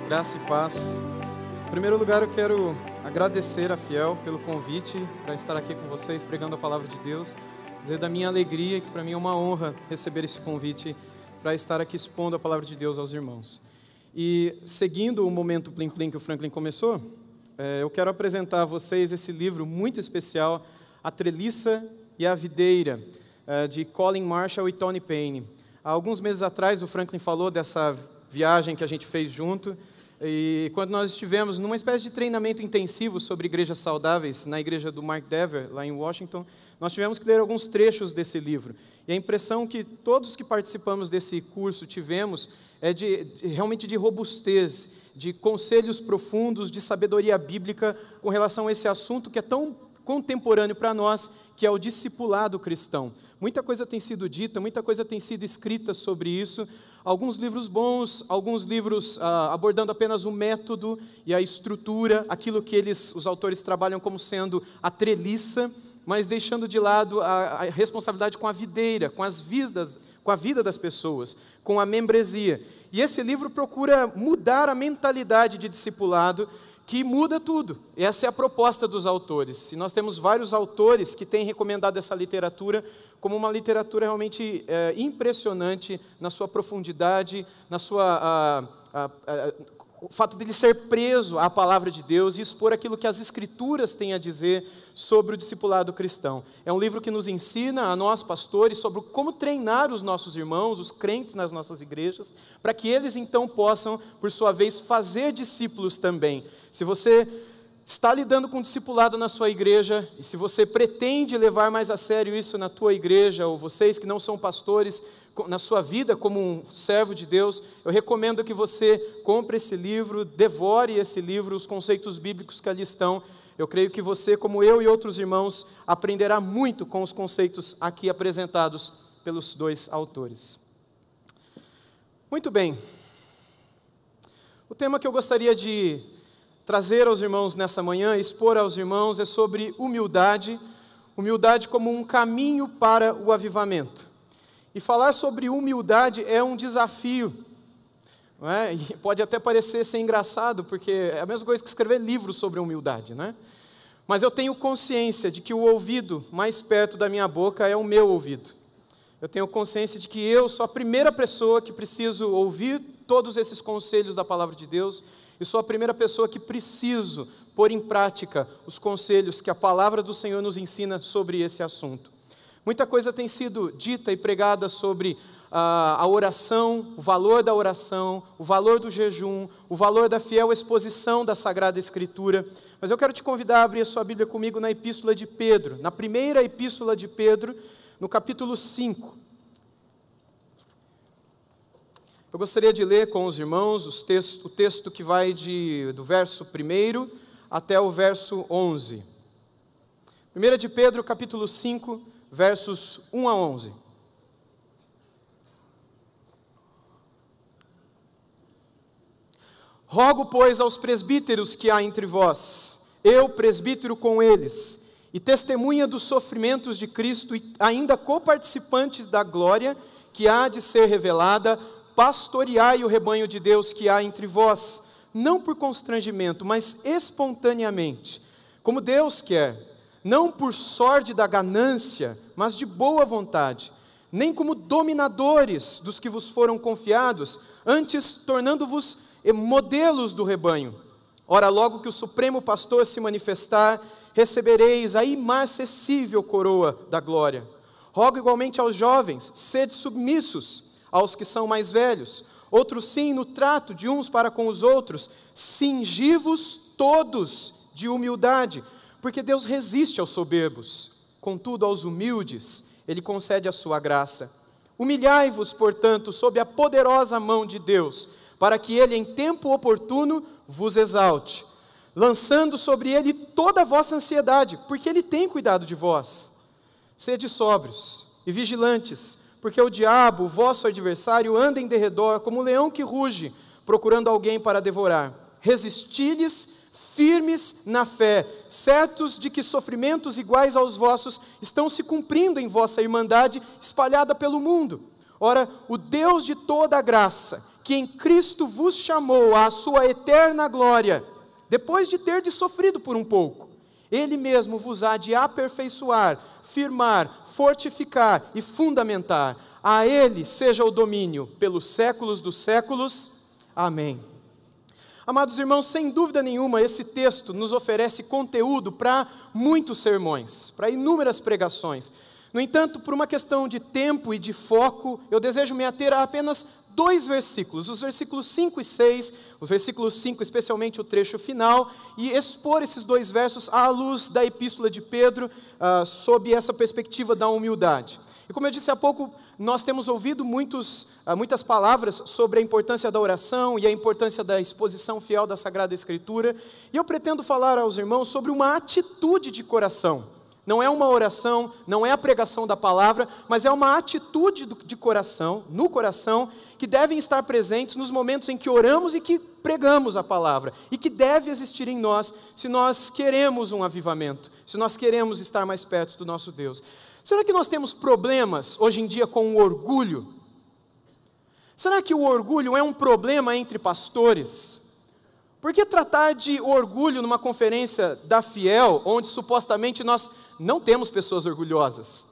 Graça e paz. Em primeiro lugar, eu quero agradecer a Fiel pelo convite para estar aqui com vocês, pregando a palavra de Deus. Dizer da minha alegria, que para mim é uma honra receber esse convite para estar aqui expondo a palavra de Deus aos irmãos. E seguindo o momento Plim Plim que o Franklin começou, eu quero apresentar a vocês esse livro muito especial, A Treliça e a Videira, de Colin Marshall e Tony Payne. Há alguns meses atrás, o Franklin falou dessa viagem que a gente fez junto, e quando nós estivemos numa espécie de treinamento intensivo sobre igrejas saudáveis, na igreja do Mark Dever, lá em Washington, nós tivemos que ler alguns trechos desse livro. E a impressão que todos que participamos desse curso tivemos é realmente de robustez, de conselhos profundos, de sabedoria bíblica com relação a esse assunto que é tão contemporâneo para nós, que é o discipulado cristão. Muita coisa tem sido dita, muita coisa tem sido escrita sobre isso, alguns livros bons, alguns livros abordando apenas o método e a estrutura, aquilo que os autores trabalham como sendo a treliça, mas deixando de lado a responsabilidade com a videira, com a vida das pessoas, com a membresia. E esse livro procura mudar a mentalidade de discipulado, que muda tudo. Essa é a proposta dos autores. E nós temos vários autores que têm recomendado essa literatura como uma literatura realmente impressionante na sua profundidade, na sua o fato de ele ser preso à palavra de Deus e expor aquilo que as Escrituras têm a dizer sobre o discipulado cristão. É um livro que nos ensina, a nós pastores, sobre como treinar os nossos irmãos, os crentes nas nossas igrejas, para que eles então possam, por sua vez, fazer discípulos também. Se você está lidando com discipulado na sua igreja, e se você pretende levar mais a sério isso na tua igreja, ou vocês que não são pastores, na sua vida como um servo de Deus, eu recomendo que você compre esse livro, devore esse livro, os conceitos bíblicos que ali estão. Eu creio que você, como eu e outros irmãos, aprenderá muito com os conceitos aqui apresentados pelos dois autores. Muito bem. O tema que eu gostaria de trazer aos irmãos nessa manhã, expor aos irmãos, é sobre humildade, humildade como um caminho para o avivamento. E falar sobre humildade é um desafio, não é? E pode até parecer ser engraçado, porque é a mesma coisa que escrever livros sobre humildade, né? Mas eu tenho consciência de que o ouvido mais perto da minha boca é o meu ouvido. Eu tenho consciência de que eu sou a primeira pessoa que preciso ouvir todos esses conselhos da palavra de Deus, e sou a primeira pessoa que preciso pôr em prática os conselhos que a palavra do Senhor nos ensina sobre esse assunto. Muita coisa tem sido dita e pregada sobre a oração, o valor da oração, o valor do jejum, o valor da fiel exposição da Sagrada Escritura. Mas eu quero te convidar a abrir a sua Bíblia comigo na Epístola de Pedro, na primeira Epístola de Pedro, no capítulo 5. Eu gostaria de ler com os irmãos o texto que vai do verso 1 até o verso 11. 1 de Pedro, capítulo 5, versos 1 a 11. Rogo, pois, aos presbíteros que há entre vós, eu, presbítero com eles, e testemunha dos sofrimentos de Cristo, e ainda coparticipantes da glória que há de ser revelada, pastoreai o rebanho de Deus que há entre vós, não por constrangimento, mas espontaneamente, como Deus quer, não por sorte da ganância, mas de boa vontade, nem como dominadores dos que vos foram confiados, antes tornando-vos modelos do rebanho. Ora, logo que o Supremo Pastor se manifestar, recebereis a imarcessível coroa da glória. Rogo igualmente aos jovens, sede submissos aos que são mais velhos, outros sim no trato de uns para com os outros, cingi-vos todos de humildade, porque Deus resiste aos soberbos, contudo aos humildes Ele concede a sua graça. Humilhai-vos, portanto, sob a poderosa mão de Deus, para que Ele em tempo oportuno vos exalte, lançando sobre Ele toda a vossa ansiedade, porque Ele tem cuidado de vós. Sede sóbrios e vigilantes, porque o diabo, o vosso adversário, anda em derredor como um leão que ruge, procurando alguém para devorar. Resisti-lhes firmes na fé, certos de que sofrimentos iguais aos vossos estão se cumprindo em vossa irmandade espalhada pelo mundo. Ora, o Deus de toda a graça, que em Cristo vos chamou à sua eterna glória, depois de terdes sofrido por um pouco, Ele mesmo vos há de aperfeiçoar, firmar, fortificar e fundamentar. A Ele seja o domínio pelos séculos dos séculos. Amém. Amados irmãos, sem dúvida nenhuma, esse texto nos oferece conteúdo para muitos sermões, para inúmeras pregações. No entanto, por uma questão de tempo e de foco, eu desejo me ater a apenas 2 versículos, os versículos 5 e 6, o versículo 5, especialmente o trecho final, e expor esses 2 versos à luz da epístola de Pedro, sob essa perspectiva da humildade. E como eu disse há pouco, nós temos ouvido muitas palavras sobre a importância da oração e a importância da exposição fiel da Sagrada Escritura, e eu pretendo falar aos irmãos sobre uma atitude de coração. Não é uma oração, não é a pregação da palavra, mas é uma atitude de coração, no coração, que devem estar presentes nos momentos em que oramos e que pregamos a palavra, e que deve existir em nós, se nós queremos um avivamento, se nós queremos estar mais perto do nosso Deus. Será que nós temos problemas hoje em dia com o orgulho? Será que o orgulho é um problema entre pastores? Por que tratar de orgulho numa conferência da Fiel, onde supostamente nós não temos pessoas orgulhosas?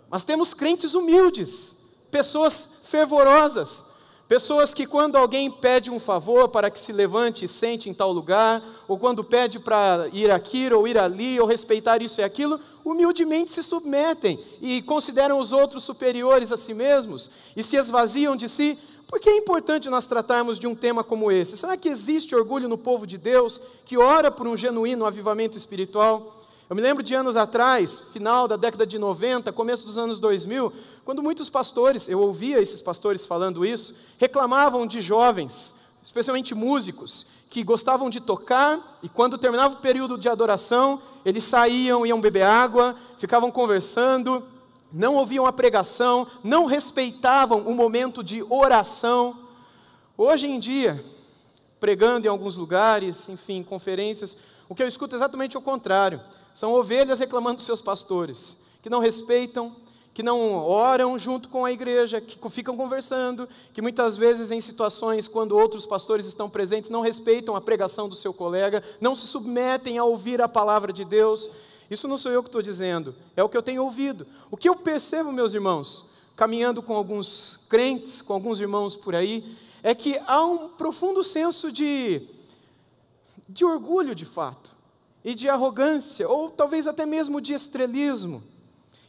Mas temos crentes humildes, pessoas fervorosas, pessoas que quando alguém pede um favor para que se levante e sente em tal lugar, ou quando pede para ir aqui ou ir ali, ou respeitar isso e aquilo, humildemente se submetem e consideram os outros superiores a si mesmos e se esvaziam de si. Por que é importante nós tratarmos de um tema como esse? Será que existe orgulho no povo de Deus que ora por um genuíno avivamento espiritual? Eu me lembro de anos atrás, final da década de 90, começo dos anos 2000, quando muitos pastores, eu ouvia esses pastores falando isso, reclamavam de jovens, especialmente músicos, que gostavam de tocar e quando terminava o período de adoração, eles saíam, iam beber água, ficavam conversando, não ouviam a pregação, não respeitavam o momento de oração. Hoje em dia, pregando em alguns lugares, enfim, conferências, o que eu escuto é exatamente o contrário. São ovelhas reclamando dos seus pastores, que não respeitam, que não oram junto com a igreja, que ficam conversando, que muitas vezes em situações quando outros pastores estão presentes, não respeitam a pregação do seu colega, não se submetem a ouvir a palavra de Deus. Isso não sou eu que estou dizendo, é o que eu tenho ouvido. O que eu percebo, meus irmãos, caminhando com alguns crentes, com alguns irmãos por aí, é que há um profundo senso de orgulho de fato, e de arrogância, ou talvez até mesmo de estrelismo,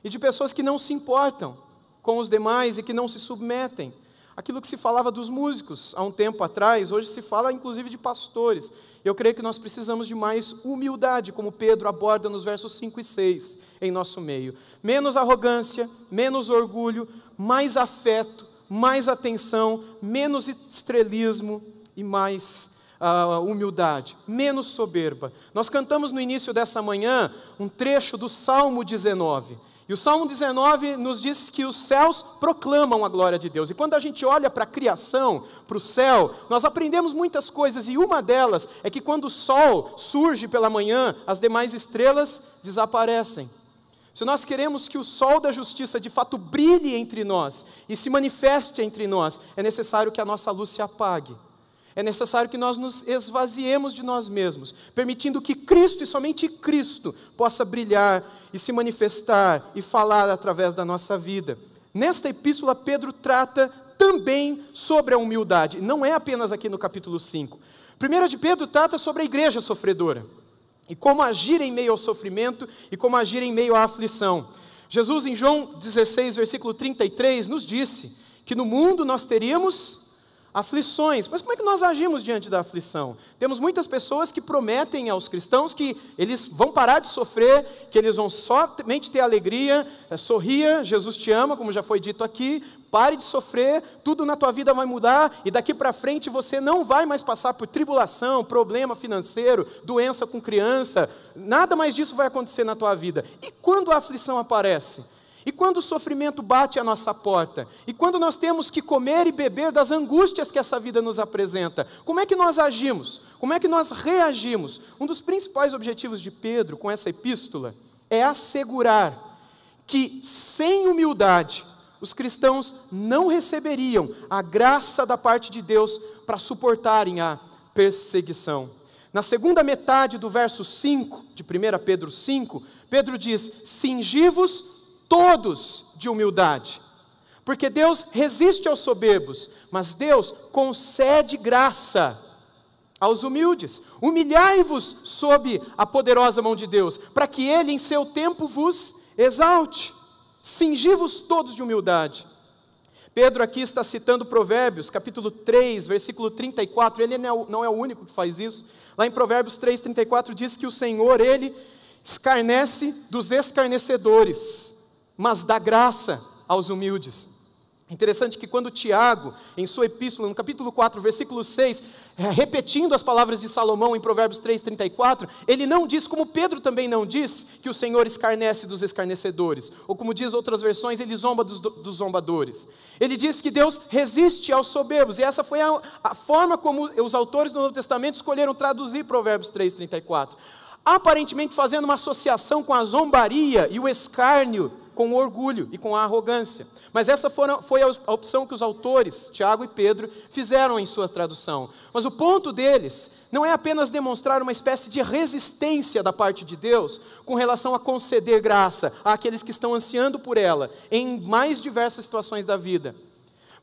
e de pessoas que não se importam com os demais e que não se submetem. Aquilo que se falava dos músicos há um tempo atrás, hoje se fala inclusive de pastores. Eu creio que nós precisamos de mais humildade, como Pedro aborda nos versos 5 e 6 em nosso meio. Menos arrogância, menos orgulho, mais afeto, mais atenção, menos estrelismo e mais humildade, menos soberba. Nós cantamos no início dessa manhã um trecho do Salmo 19. E o Salmo 19 nos diz que os céus proclamam a glória de Deus. E quando a gente olha para a criação, para o céu, nós aprendemos muitas coisas. E uma delas é que quando o sol surge pela manhã, as demais estrelas desaparecem. Se nós queremos que o sol da justiça de fato brilhe entre nós e se manifeste entre nós, é necessário que a nossa luz se apague. É necessário que nós nos esvaziemos de nós mesmos, permitindo que Cristo e somente Cristo possa brilhar e se manifestar e falar através da nossa vida. Nesta epístola, Pedro trata também sobre a humildade, não é apenas aqui no capítulo 5. 1 de Pedro trata sobre a igreja sofredora, e como agir em meio ao sofrimento e como agir em meio à aflição. Jesus, em João 16, versículo 33, nos disse que no mundo nós teríamos aflições. Mas como é que nós agimos diante da aflição? Temos muitas pessoas que prometem aos cristãos que eles vão parar de sofrer, que eles vão somente ter alegria, sorria, Jesus te ama, como já foi dito aqui, pare de sofrer, tudo na tua vida vai mudar, e daqui para frente você não vai mais passar por tribulação, problema financeiro, doença com criança, nada mais disso vai acontecer na tua vida. E quando a aflição aparece? E quando o sofrimento bate à nossa porta? E quando nós temos que comer e beber das angústias que essa vida nos apresenta? Como é que nós agimos? Como é que nós reagimos? Um dos principais objetivos de Pedro com essa epístola é assegurar que sem humildade, os cristãos não receberiam a graça da parte de Deus para suportarem a perseguição. Na segunda metade do verso 5, de 1 Pedro 5, Pedro diz: cingi-vos todos de humildade, porque Deus resiste aos soberbos, mas Deus concede graça aos humildes. Humilhai-vos sob a poderosa mão de Deus, para que Ele em seu tempo vos exalte. Cingi-vos todos de humildade. Pedro aqui está citando Provérbios, capítulo 3, versículo 34, ele não é o único que faz isso. Lá em Provérbios 3, 34 diz que o Senhor, Ele escarnece dos escarnecedores, mas dá graça aos humildes. Interessante que quando Tiago, em sua epístola, no capítulo 4, versículo 6, repetindo as palavras de Salomão em Provérbios 3, 34, ele não diz, como Pedro também não diz, que o Senhor escarnece dos escarnecedores, ou como diz outras versões, ele zomba dos zombadores. Ele diz que Deus resiste aos soberbos, e essa foi a forma como os autores do Novo Testamento escolheram traduzir Provérbios 3, 34. Aparentemente fazendo uma associação com a zombaria e o escárnio, com o orgulho e com a arrogância. Mas essa foi a opção que os autores, Tiago e Pedro, fizeram em sua tradução. Mas o ponto deles não é apenas demonstrar uma espécie de resistência da parte de Deus com relação a conceder graça àqueles que estão ansiando por ela em mais diversas situações da vida.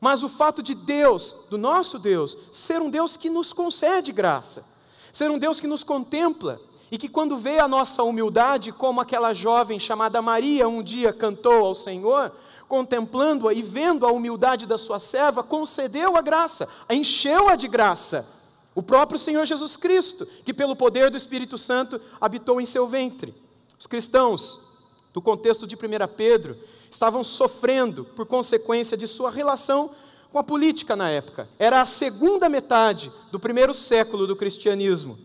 Mas o fato de Deus, do nosso Deus, ser um Deus que nos concede graça, ser um Deus que nos contempla, e que quando vê a nossa humildade, como aquela jovem chamada Maria um dia cantou ao Senhor, contemplando-a e vendo a humildade da sua serva, concedeu a graça, a encheu-a de graça. O próprio Senhor Jesus Cristo, que pelo poder do Espírito Santo habitou em seu ventre. Os cristãos, do contexto de 1 Pedro, estavam sofrendo por consequência de sua relação com a política na época. Era a segunda metade do primeiro século do cristianismo.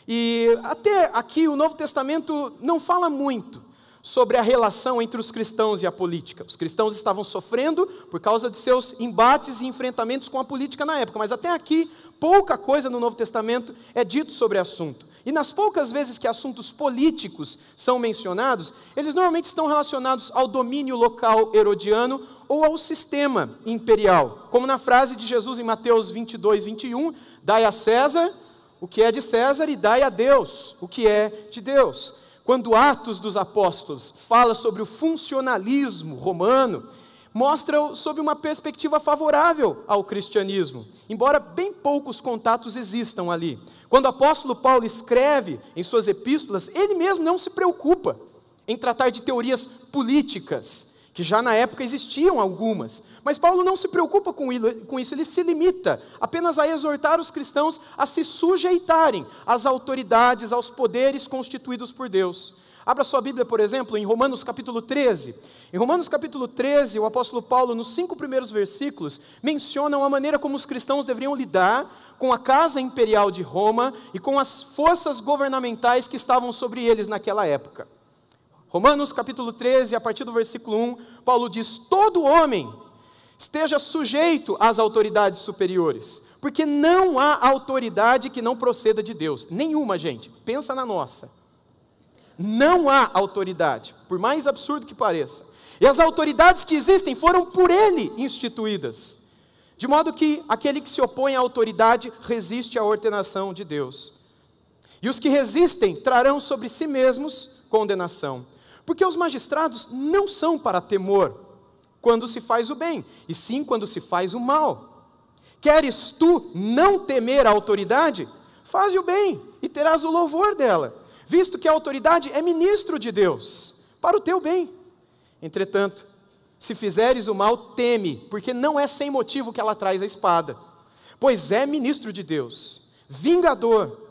E até aqui o Novo Testamento não fala muito sobre a relação entre os cristãos e a política. Os cristãos estavam sofrendo por causa de seus embates e enfrentamentos com a política na época, mas até aqui pouca coisa no Novo Testamento é dito sobre o assunto. E nas poucas vezes que assuntos políticos são mencionados, eles normalmente estão relacionados ao domínio local herodiano ou ao sistema imperial, como na frase de Jesus em Mateus 22, 21, dai a César o que é de César e dai a Deus o que é de Deus. Quando Atos dos Apóstolos fala sobre o funcionalismo romano, mostra sob uma perspectiva favorável ao cristianismo, embora bem poucos contatos existam ali. Quando o apóstolo Paulo escreve em suas epístolas, ele mesmo não se preocupa em tratar de teorias políticas, que já na época existiam algumas, mas Paulo não se preocupa com isso, ele se limita apenas a exortar os cristãos a se sujeitarem às autoridades, aos poderes constituídos por Deus. Abra sua Bíblia, por exemplo, em Romanos capítulo 13. Em Romanos capítulo 13, o apóstolo Paulo, nos 5 primeiros versículos, menciona a maneira como os cristãos deveriam lidar com a casa imperial de Roma e com as forças governamentais que estavam sobre eles naquela época. Romanos capítulo 13, a partir do versículo 1, Paulo diz: todo homem esteja sujeito às autoridades superiores, porque não há autoridade que não proceda de Deus. Nenhuma, gente. Pensa na nossa. Não há autoridade, por mais absurdo que pareça. E as autoridades que existem foram por Ele instituídas. De modo que aquele que se opõe à autoridade resiste à ordenação de Deus. E os que resistem trarão sobre si mesmos condenação. Porque os magistrados não são para temor quando se faz o bem, e sim quando se faz o mal. Queres tu não temer a autoridade? Faze o bem e terás o louvor dela, visto que a autoridade é ministro de Deus, para o teu bem. Entretanto, se fizeres o mal, teme, porque não é sem motivo que ela traz a espada, pois é ministro de Deus, vingador,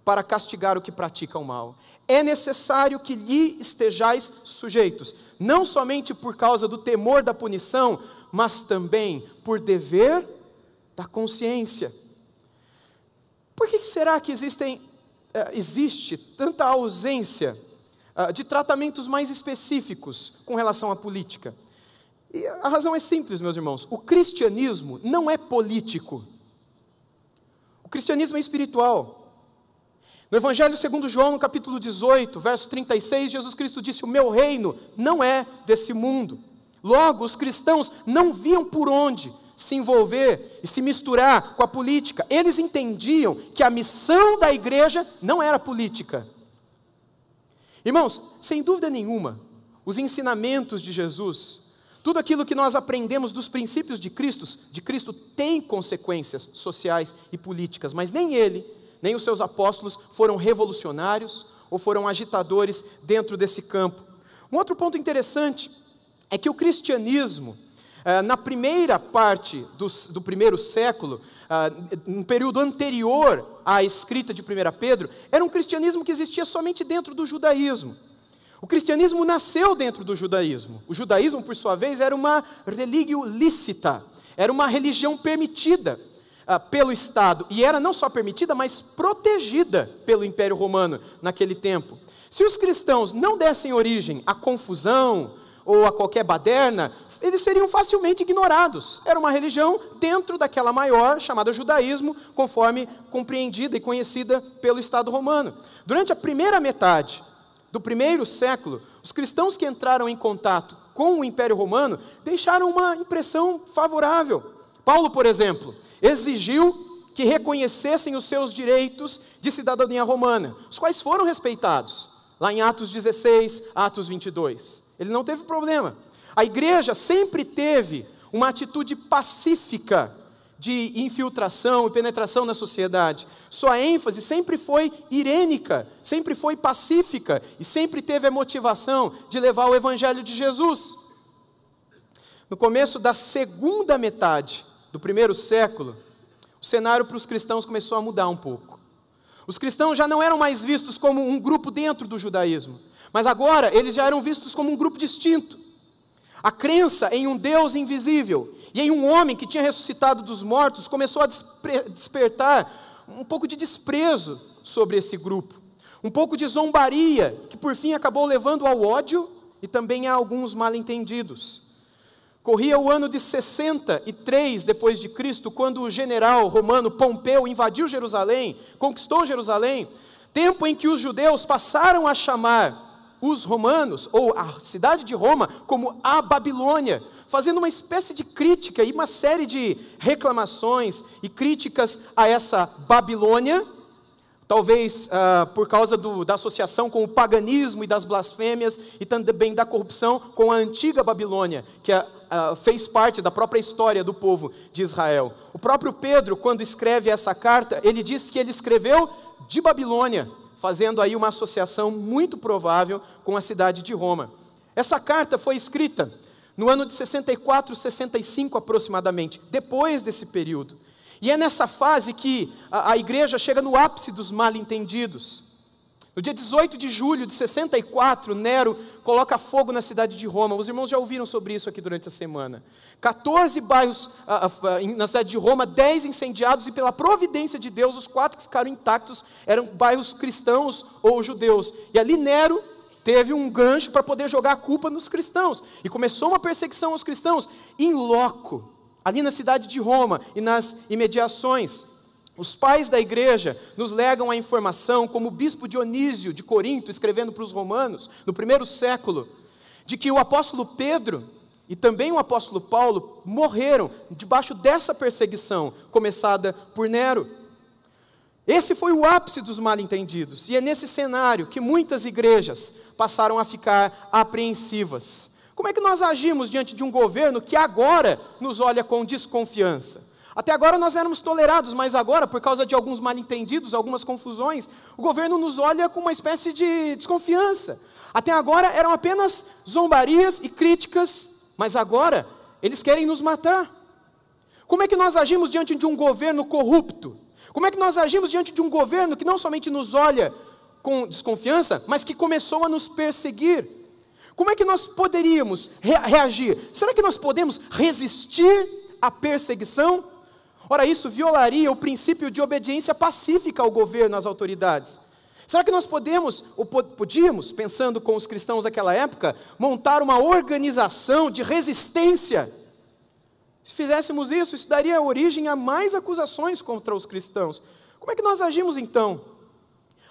para castigar o que pratica o mal. É necessário que lhe estejais sujeitos, não somente por causa do temor da punição, mas também por dever da consciência. Por que será que existe tanta ausência de tratamentos mais específicos com relação à política? E a razão é simples, meus irmãos. O cristianismo não é político. O cristianismo é espiritual. No Evangelho segundo João, no capítulo 18, verso 36, Jesus Cristo disse: o meu reino não é desse mundo. Logo, os cristãos não viam por onde se envolver e se misturar com a política. Eles entendiam que a missão da igreja não era política. Irmãos, sem dúvida nenhuma, os ensinamentos de Jesus, tudo aquilo que nós aprendemos dos princípios de Cristo tem consequências sociais e políticas, mas nem ele, nem os seus apóstolos foram revolucionários ou foram agitadores dentro desse campo. Um outro ponto interessante é que o cristianismo, na primeira parte do primeiro século, no período anterior à escrita de 1 Pedro, era um cristianismo que existia somente dentro do judaísmo. O cristianismo nasceu dentro do judaísmo. O judaísmo, por sua vez, era uma religio lícita, era uma religião permitida pelo Estado, e era não só permitida, mas protegida pelo Império Romano naquele tempo. Se os cristãos não dessem origem à confusão ou a qualquer baderna, eles seriam facilmente ignorados. Era uma religião dentro daquela maior, chamada judaísmo, conforme compreendida e conhecida pelo Estado romano. Durante a primeira metade do primeiro século, os cristãos que entraram em contato com o Império Romano deixaram uma impressão favorável. Paulo, por exemplo, exigiu que reconhecessem os seus direitos de cidadania romana, os quais foram respeitados, lá em Atos 16, Atos 22. Ele não teve problema. A igreja sempre teve uma atitude pacífica de infiltração e penetração na sociedade. Sua ênfase sempre foi irênica, sempre foi pacífica e sempre teve a motivação de levar o evangelho de Jesus. No começo da segunda metade do primeiro século, o cenário para os cristãos começou a mudar um pouco. Os cristãos já não eram mais vistos como um grupo dentro do judaísmo, mas agora eles já eram vistos como um grupo distinto. A crença em um Deus invisível e em um homem que tinha ressuscitado dos mortos começou a despertar um pouco de desprezo sobre esse grupo, um pouco de zombaria, que por fim acabou levando ao ódio e também a alguns mal-entendidos. Corria o ano de 63 depois de Cristo, quando o general romano Pompeu invadiu Jerusalém, conquistou Jerusalém, tempo em que os judeus passaram a chamar os romanos, ou a cidade de Roma, como a Babilônia, fazendo uma espécie de crítica e uma série de reclamações e críticas a essa Babilônia, talvez por causa da associação com o paganismo e das blasfêmias, e também da corrupção com a antiga Babilônia, que fez parte da própria história do povo de Israel. O próprio Pedro, quando escreve essa carta, ele diz que ele escreveu de Babilônia, fazendo aí uma associação muito provável com a cidade de Roma. Essa carta foi escrita no ano de 64, 65 aproximadamente, depois desse período. E é nessa fase que a igreja chega no ápice dos mal-entendidos. No dia 18 de julho de 64, Nero coloca fogo na cidade de Roma. Os irmãos já ouviram sobre isso aqui durante a semana. 14 bairros na cidade de Roma, 10 incendiados, e pela providência de Deus, os 4 que ficaram intactos eram bairros cristãos ou judeus. E ali Nero teve um gancho para poder jogar a culpa nos cristãos. E começou uma perseguição aos cristãos em loco, ali na cidade de Roma e nas imediações. Os pais da igreja nos legam a informação, como o bispo Dionísio de Corinto, escrevendo para os romanos, no primeiro século, de que o apóstolo Pedro e também o apóstolo Paulo morreram debaixo dessa perseguição, começada por Nero. Esse foi o ápice dos mal-entendidos, e é nesse cenário que muitas igrejas passaram a ficar apreensivas. Como é que nós agimos diante de um governo que agora nos olha com desconfiança? Até agora nós éramos tolerados, mas agora, por causa de alguns mal-entendidos, algumas confusões, o governo nos olha com uma espécie de desconfiança. Até agora eram apenas zombarias e críticas, mas agora eles querem nos matar. Como é que nós agimos diante de um governo corrupto? Como é que nós agimos diante de um governo que não somente nos olha com desconfiança, mas que começou a nos perseguir? Como é que nós poderíamos reagir? Será que nós podemos resistir à perseguição? Ora, isso violaria o princípio de obediência pacífica ao governo, às autoridades. Será que nós podíamos, pensando com os cristãos daquela época, montar uma organização de resistência? Se fizéssemos isso, isso daria origem a mais acusações contra os cristãos. Como é que nós agimos então?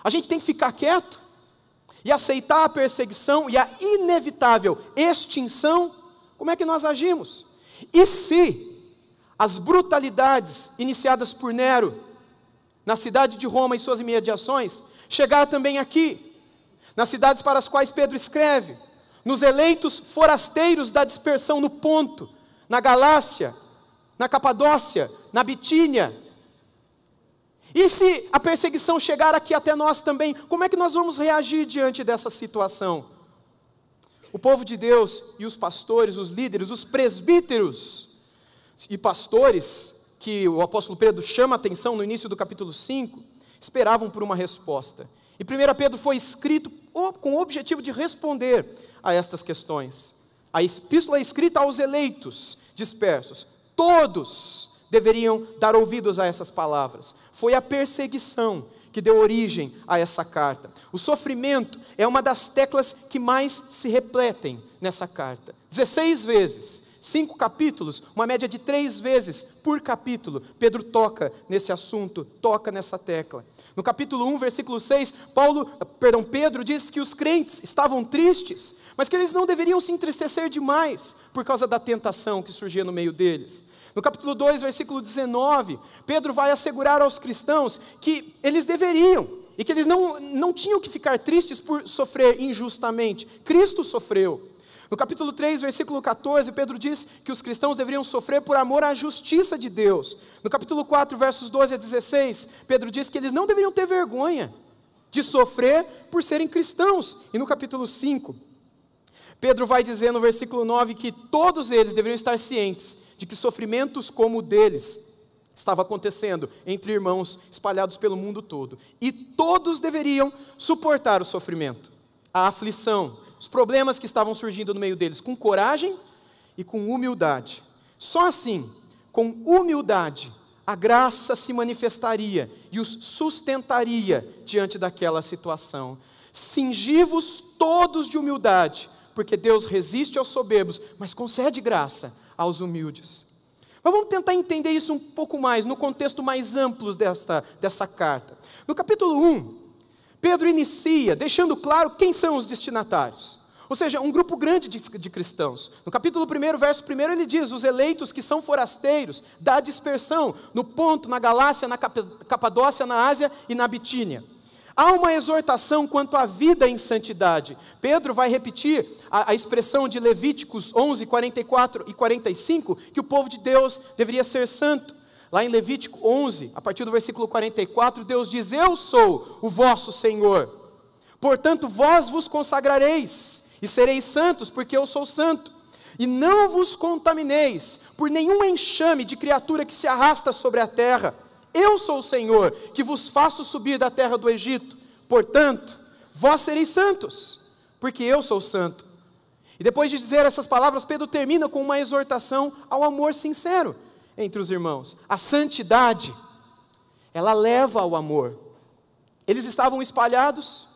A gente tem que ficar quieto e aceitar a perseguição e a inevitável extinção? como é que nós agimos? E se as brutalidades iniciadas por Nero na cidade de Roma e suas imediações chegar também aqui, nas cidades para as quais Pedro escreve, nos eleitos forasteiros da dispersão no Ponto, na Galácia, na Capadócia, na Bitínia? E se a perseguição chegar aqui até nós também, como é que nós vamos reagir diante dessa situação? O povo de Deus e os pastores, os líderes, os presbíteros e pastores, que o apóstolo Pedro chama a atenção no início do capítulo 5, esperavam por uma resposta. E 1 Pedro foi escrito com o objetivo de responder a estas questões. A epístola é escrita aos eleitos dispersos. Todos deveriam dar ouvidos a essas palavras. Foi a perseguição que deu origem a essa carta. O sofrimento é uma das teclas que mais se repletem nessa carta. 16 vezes, 5 capítulos, uma média de 3 vezes por capítulo, Pedro toca nesse assunto, toca nessa tecla. No capítulo 1, versículo 6, Pedro diz que os crentes estavam tristes, mas que eles não deveriam se entristecer demais por causa da tentação que surgia no meio deles. No capítulo 2, versículo 19, Pedro vai assegurar aos cristãos que eles deveriam, e que eles não tinham que ficar tristes por sofrer injustamente. Cristo sofreu. No capítulo 3, versículo 14, Pedro diz que os cristãos deveriam sofrer por amor à justiça de Deus. No capítulo 4, versos 12 a 16, Pedro diz que eles não deveriam ter vergonha de sofrer por serem cristãos. E no capítulo 5, Pedro vai dizer no versículo 9 que todos eles deveriam estar cientes de que sofrimentos como o deles estava acontecendo entre irmãos espalhados pelo mundo todo. E todos deveriam suportar o sofrimento, a aflição, os problemas que estavam surgindo no meio deles, com coragem e com humildade. Só assim, com humildade, a graça se manifestaria e os sustentaria diante daquela situação. Cingi-vos todos de humildade, porque Deus resiste aos soberbos, mas concede graça aos humildes. Mas vamos tentar entender isso um pouco mais, no contexto mais amplo dessa carta. No capítulo 1, Pedro inicia deixando claro quem são os destinatários. Ou seja, um grupo grande de cristãos. No capítulo 1, verso 1, ele diz, os eleitos que são forasteiros da dispersão, no Ponto, na Galácia, na Capadócia, na Ásia e na Bitínia. Há uma exortação quanto à vida em santidade. Pedro vai repetir a expressão de Levíticos 11, 44 e 45, que o povo de Deus deveria ser santo. Lá em Levítico 11, a partir do versículo 44, Deus diz, eu sou o vosso Senhor. Portanto, vós vos consagrareis e sereis santos, porque eu sou santo. E não vos contamineis por nenhum enxame de criatura que se arrasta sobre a terra. Eu sou o Senhor, que vos faço subir da terra do Egito. Portanto, vós sereis santos, porque eu sou santo. E depois de dizer essas palavras, Pedro termina com uma exortação ao amor sincero entre os irmãos. A santidade, ela leva ao amor. Eles estavam espalhados,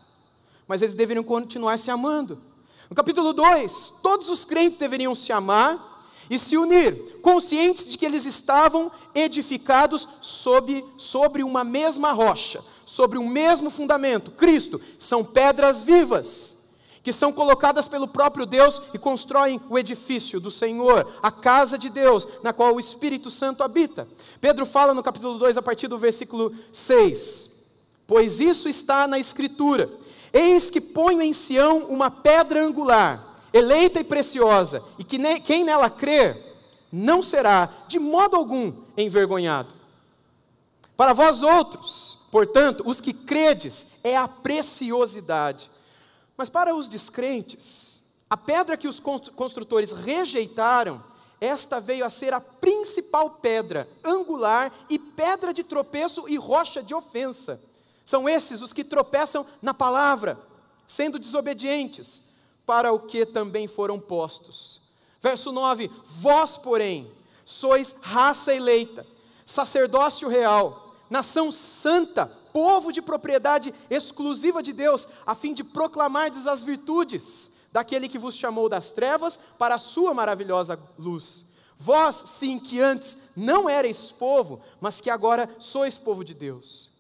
mas eles deveriam continuar se amando. No capítulo 2, todos os crentes deveriam se amar e se unir, conscientes de que eles estavam edificados sobre uma mesma rocha, sobre um mesmo fundamento, Cristo. São pedras vivas, que são colocadas pelo próprio Deus e constroem o edifício do Senhor, a casa de Deus, na qual o Espírito Santo habita. Pedro fala no capítulo 2, a partir do versículo 6, pois isso está na Escritura, eis que ponho em Sião uma pedra angular, eleita e preciosa, e que quem nela crer, não será de modo algum envergonhado. Para vós outros, portanto, os que credes, é a preciosidade. Mas para os descrentes, a pedra que os construtores rejeitaram, esta veio a ser a principal pedra angular e pedra de tropeço e rocha de ofensa. São esses os que tropeçam na palavra, sendo desobedientes, para o que também foram postos. Verso 9, vós, porém, sois raça eleita, sacerdócio real, nação santa, povo de propriedade exclusiva de Deus, a fim de proclamardes as virtudes daquele que vos chamou das trevas para a sua maravilhosa luz. Vós, sim, que antes não erais povo, mas que agora sois povo de Deus,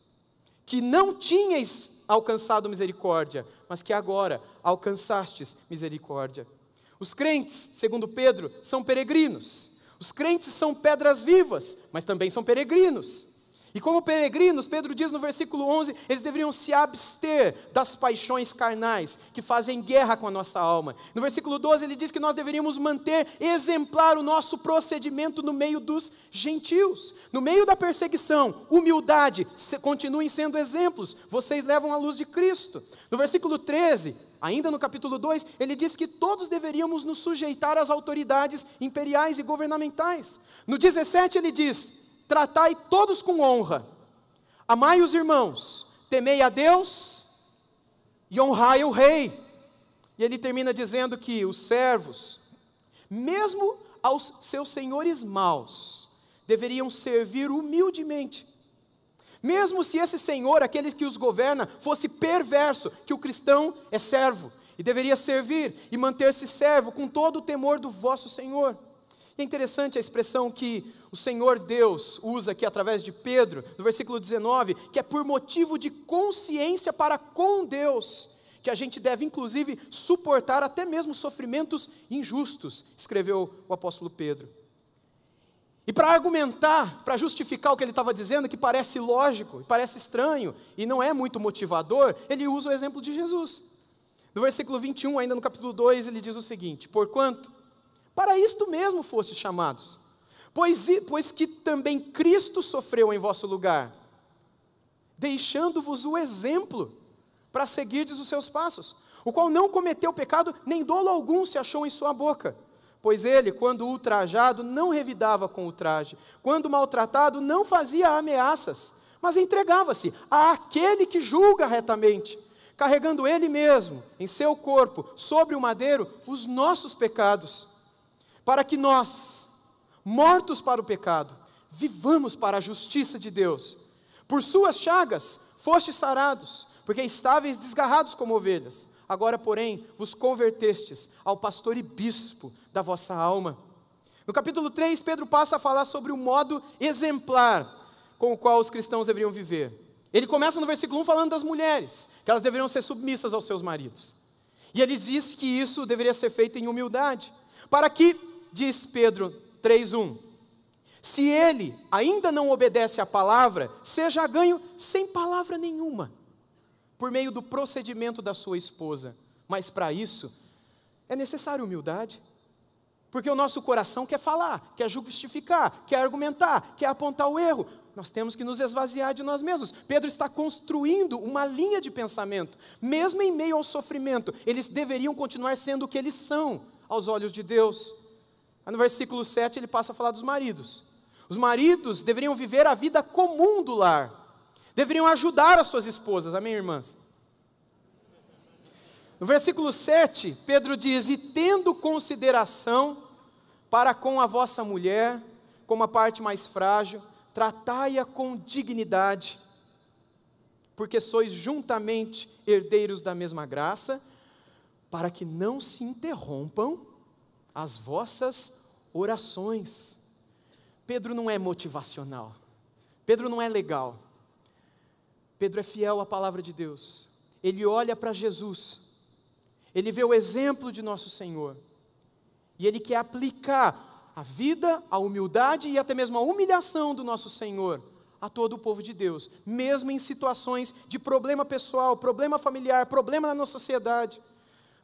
que não tinhais alcançado misericórdia, mas que agora alcançastes misericórdia. Os crentes, segundo Pedro, são peregrinos. Os crentes são pedras vivas, mas também são peregrinos. E como peregrinos, Pedro diz no versículo 11, eles deveriam se abster das paixões carnais que fazem guerra com a nossa alma. No versículo 12 ele diz que nós deveríamos manter exemplar o nosso procedimento no meio dos gentios. No meio da perseguição, humildade, continuem sendo exemplos, vocês levam a luz de Cristo. No versículo 13, ainda no capítulo 2, ele diz que todos deveríamos nos sujeitar às autoridades imperiais e governamentais. No 17 ele diz: tratai todos com honra, amai os irmãos, temei a Deus e honrai o rei. E ele termina dizendo que os servos, mesmo aos seus senhores maus, deveriam servir humildemente. Mesmo se esse senhor, aquele que os governa, fosse perverso, que o cristão é servo e deveria servir e manter-se servo com todo o temor do vosso Senhor. É interessante a expressão que o Senhor Deus usa aqui através de Pedro, no versículo 19, que é por motivo de consciência para com Deus, que a gente deve inclusive suportar até mesmo sofrimentos injustos, escreveu o apóstolo Pedro. E para argumentar, para justificar o que ele estava dizendo, que parece lógico, parece estranho e não é muito motivador, ele usa o exemplo de Jesus. No versículo 21, ainda no capítulo 2, ele diz o seguinte: porquanto para isto mesmo fostes chamados, pois que também Cristo sofreu em vosso lugar, deixando-vos o exemplo para seguirdes os seus passos, o qual não cometeu pecado, nem dolo algum se achou em sua boca. Pois ele, quando ultrajado, não revidava com ultraje, quando maltratado, não fazia ameaças, mas entregava-se àquele que julga retamente, carregando ele mesmo, em seu corpo, sobre o madeiro, os nossos pecados, para que nós, mortos para o pecado, vivamos para a justiça de Deus. Por suas chagas fostes sarados, porque estáveis desgarrados como ovelhas. Agora, porém, vos convertestes ao pastor e bispo da vossa alma. No capítulo 3, Pedro passa a falar sobre o modo exemplar com o qual os cristãos deveriam viver. Ele começa no versículo 1 falando das mulheres, que elas deveriam ser submissas aos seus maridos. E ele diz que isso deveria ser feito em humildade, para que, diz Pedro 3:1, se ele ainda não obedece à palavra, seja ganho sem palavra nenhuma, por meio do procedimento da sua esposa. Mas para isso, é necessária humildade, porque o nosso coração quer falar, quer justificar, quer argumentar, quer apontar o erro. Nós temos que nos esvaziar de nós mesmos. Pedro está construindo uma linha de pensamento, mesmo em meio ao sofrimento, eles deveriam continuar sendo o que eles são, aos olhos de Deus. Aí no versículo 7 ele passa a falar dos maridos. Os maridos deveriam viver a vida comum do lar, deveriam ajudar as suas esposas, amém, irmãs? No versículo 7, Pedro diz: e tendo consideração para com a vossa mulher, como a parte mais frágil, tratai-a com dignidade, porque sois juntamente herdeiros da mesma graça, para que não se interrompam as vossas orações. Pedro não é motivacional, Pedro não é legal, Pedro é fiel à palavra de Deus. Ele olha para Jesus, ele vê o exemplo de nosso Senhor, e ele quer aplicar a vida, a humildade e até mesmo a humilhação do nosso Senhor a todo o povo de Deus, mesmo em situações de problema pessoal, problema familiar, problema na nossa sociedade.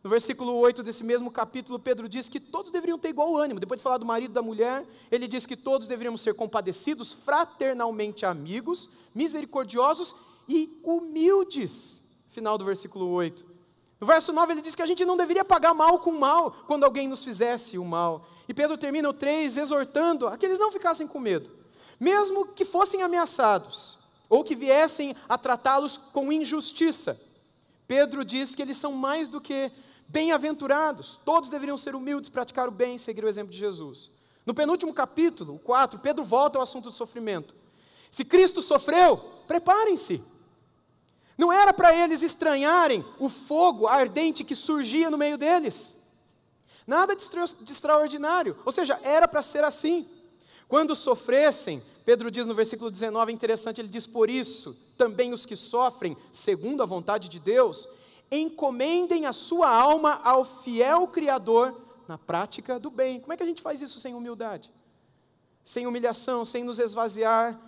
No versículo 8 desse mesmo capítulo, Pedro diz que todos deveriam ter igual ânimo. Depois de falar do marido e da mulher, ele diz que todos deveríamos ser compadecidos, fraternalmente amigos, misericordiosos e humildes. Final do versículo 8. No verso 9 ele diz que a gente não deveria pagar mal com mal, quando alguém nos fizesse o mal. E Pedro termina o 3 exortando a que eles não ficassem com medo, mesmo que fossem ameaçados, ou que viessem a tratá-los com injustiça. Pedro diz que eles são mais do que bem-aventurados, todos deveriam ser humildes, praticar o bem e seguir o exemplo de Jesus. No penúltimo capítulo, o 4, Pedro volta ao assunto do sofrimento. Se Cristo sofreu, preparem-se. Não era para eles estranharem o fogo ardente que surgia no meio deles. Nada de extraordinário, ou seja, era para ser assim. Quando sofressem, Pedro diz no versículo 19, é interessante, ele diz: por isso, também os que sofrem, segundo a vontade de Deus, encomendem a sua alma ao fiel Criador na prática do bem. Como é que a gente faz isso sem humildade? Sem humilhação, sem nos esvaziar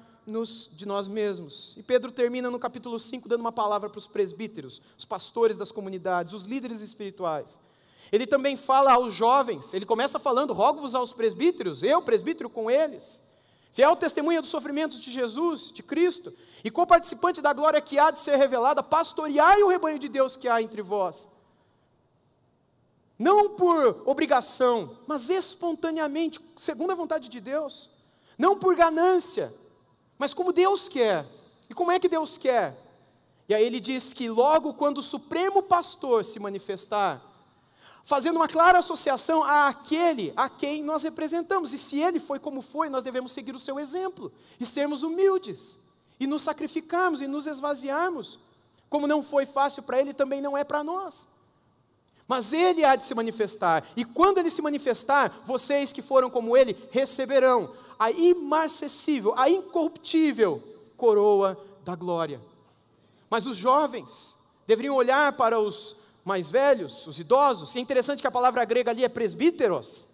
de nós mesmos. E Pedro termina no capítulo 5 dando uma palavra para os presbíteros, os pastores das comunidades, os líderes espirituais. Ele também fala aos jovens, ele começa falando: rogo-vos aos presbíteros, eu, presbítero, com eles, fiel testemunha dos sofrimentos de Jesus, de Cristo, e coparticipante da glória que há de ser revelada, pastoreai o rebanho de Deus que há entre vós. Não por obrigação, mas espontaneamente, segundo a vontade de Deus. Não por ganância, mas como Deus quer. E como é que Deus quer? E aí ele diz que logo quando o Supremo Pastor se manifestar, fazendo uma clara associação àquele a quem nós representamos. E se ele foi como foi, nós devemos seguir o seu exemplo, e sermos humildes, e nos sacrificarmos, e nos esvaziarmos. Como não foi fácil para ele, também não é para nós. Mas ele há de se manifestar, e quando ele se manifestar, vocês que foram como ele, receberão a imarcessível, a incorruptível coroa da glória. Mas os jovens deveriam olhar para os mais velhos, os idosos. É interessante que a palavra grega ali é presbíteros,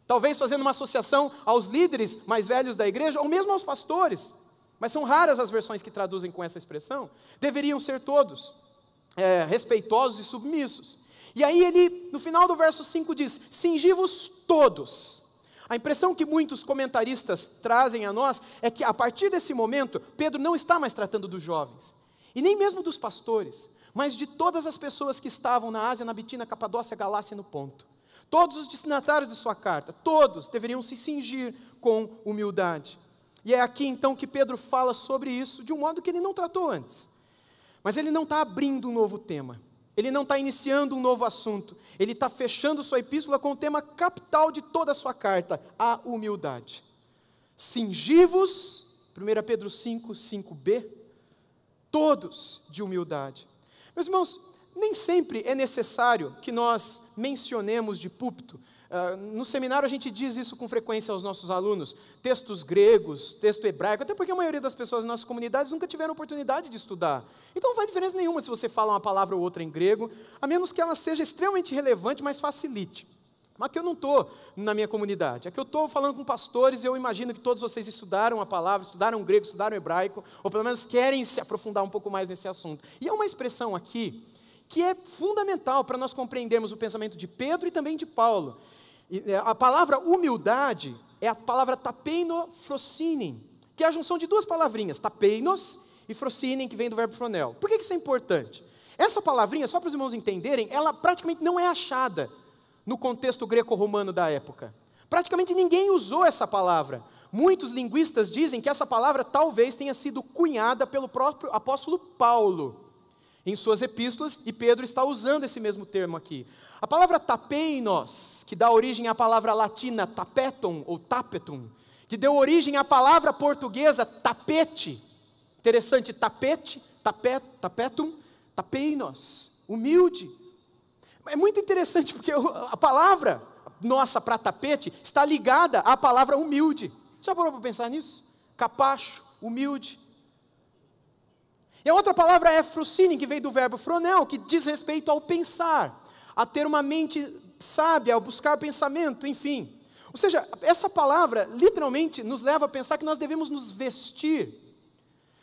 talvez fazendo uma associação aos líderes mais velhos da igreja, ou mesmo aos pastores, mas são raras as versões que traduzem com essa expressão. Deveriam ser todos respeitosos e submissos. E aí ele, no final do verso 5 diz: cingi-vos todos. A impressão que muitos comentaristas trazem a nós é que a partir desse momento, Pedro não está mais tratando dos jovens, e nem mesmo dos pastores, mas de todas as pessoas que estavam na Ásia, na Bitínia, Capadócia, Galácia e no Ponto. Todos os destinatários de sua carta, todos deveriam se cingir com humildade. E é aqui então que Pedro fala sobre isso de um modo que ele não tratou antes. Mas ele não está abrindo um novo tema, ele não está iniciando um novo assunto, ele está fechando sua epístola com o tema capital de toda a sua carta, a humildade. Cingi-vos, 1 Pedro 5, 5b, todos de humildade. Meus irmãos, nem sempre é necessário que nós mencionemos de púlpito. No seminário a gente diz isso com frequência aos nossos alunos, textos gregos, texto hebraico, até porque a maioria das pessoas nas nossas comunidades nunca tiveram oportunidade de estudar. Então não faz diferença nenhuma se você fala uma palavra ou outra em grego, a menos que ela seja extremamente relevante, mas facilite. Mas aqui eu não estou na minha comunidade, aqui eu estou falando com pastores e eu imagino que todos vocês estudaram a palavra, estudaram grego, estudaram hebraico, ou pelo menos querem se aprofundar um pouco mais nesse assunto. E é uma expressão aqui que é fundamental para nós compreendermos o pensamento de Pedro e também de Paulo. A palavra humildade é a palavra tapeino-frosinen, que é a junção de duas palavrinhas, tapeinos e frosinen, que vem do verbo fronel. Por que isso é importante? Essa palavrinha, só para os irmãos entenderem, ela praticamente não é achada no contexto greco-romano da época. Praticamente ninguém usou essa palavra. Muitos linguistas dizem que essa palavra talvez tenha sido cunhada pelo próprio apóstolo Paulo em suas epístolas, e Pedro está usando esse mesmo termo aqui. A palavra tapeinos, que dá origem à palavra latina tapetum ou tapetum, que deu origem à palavra portuguesa tapete. Interessante, tapete, tapetum, tapeinos, humilde. É muito interessante porque a palavra nossa para tapete está ligada à palavra humilde. Já parou para pensar nisso? Capacho, humilde. E a outra palavra é frosinen, que veio do verbo fronel, que diz respeito ao pensar, a ter uma mente sábia, ao buscar pensamento, enfim. Ou seja, essa palavra literalmente nos leva a pensar que nós devemos nos vestir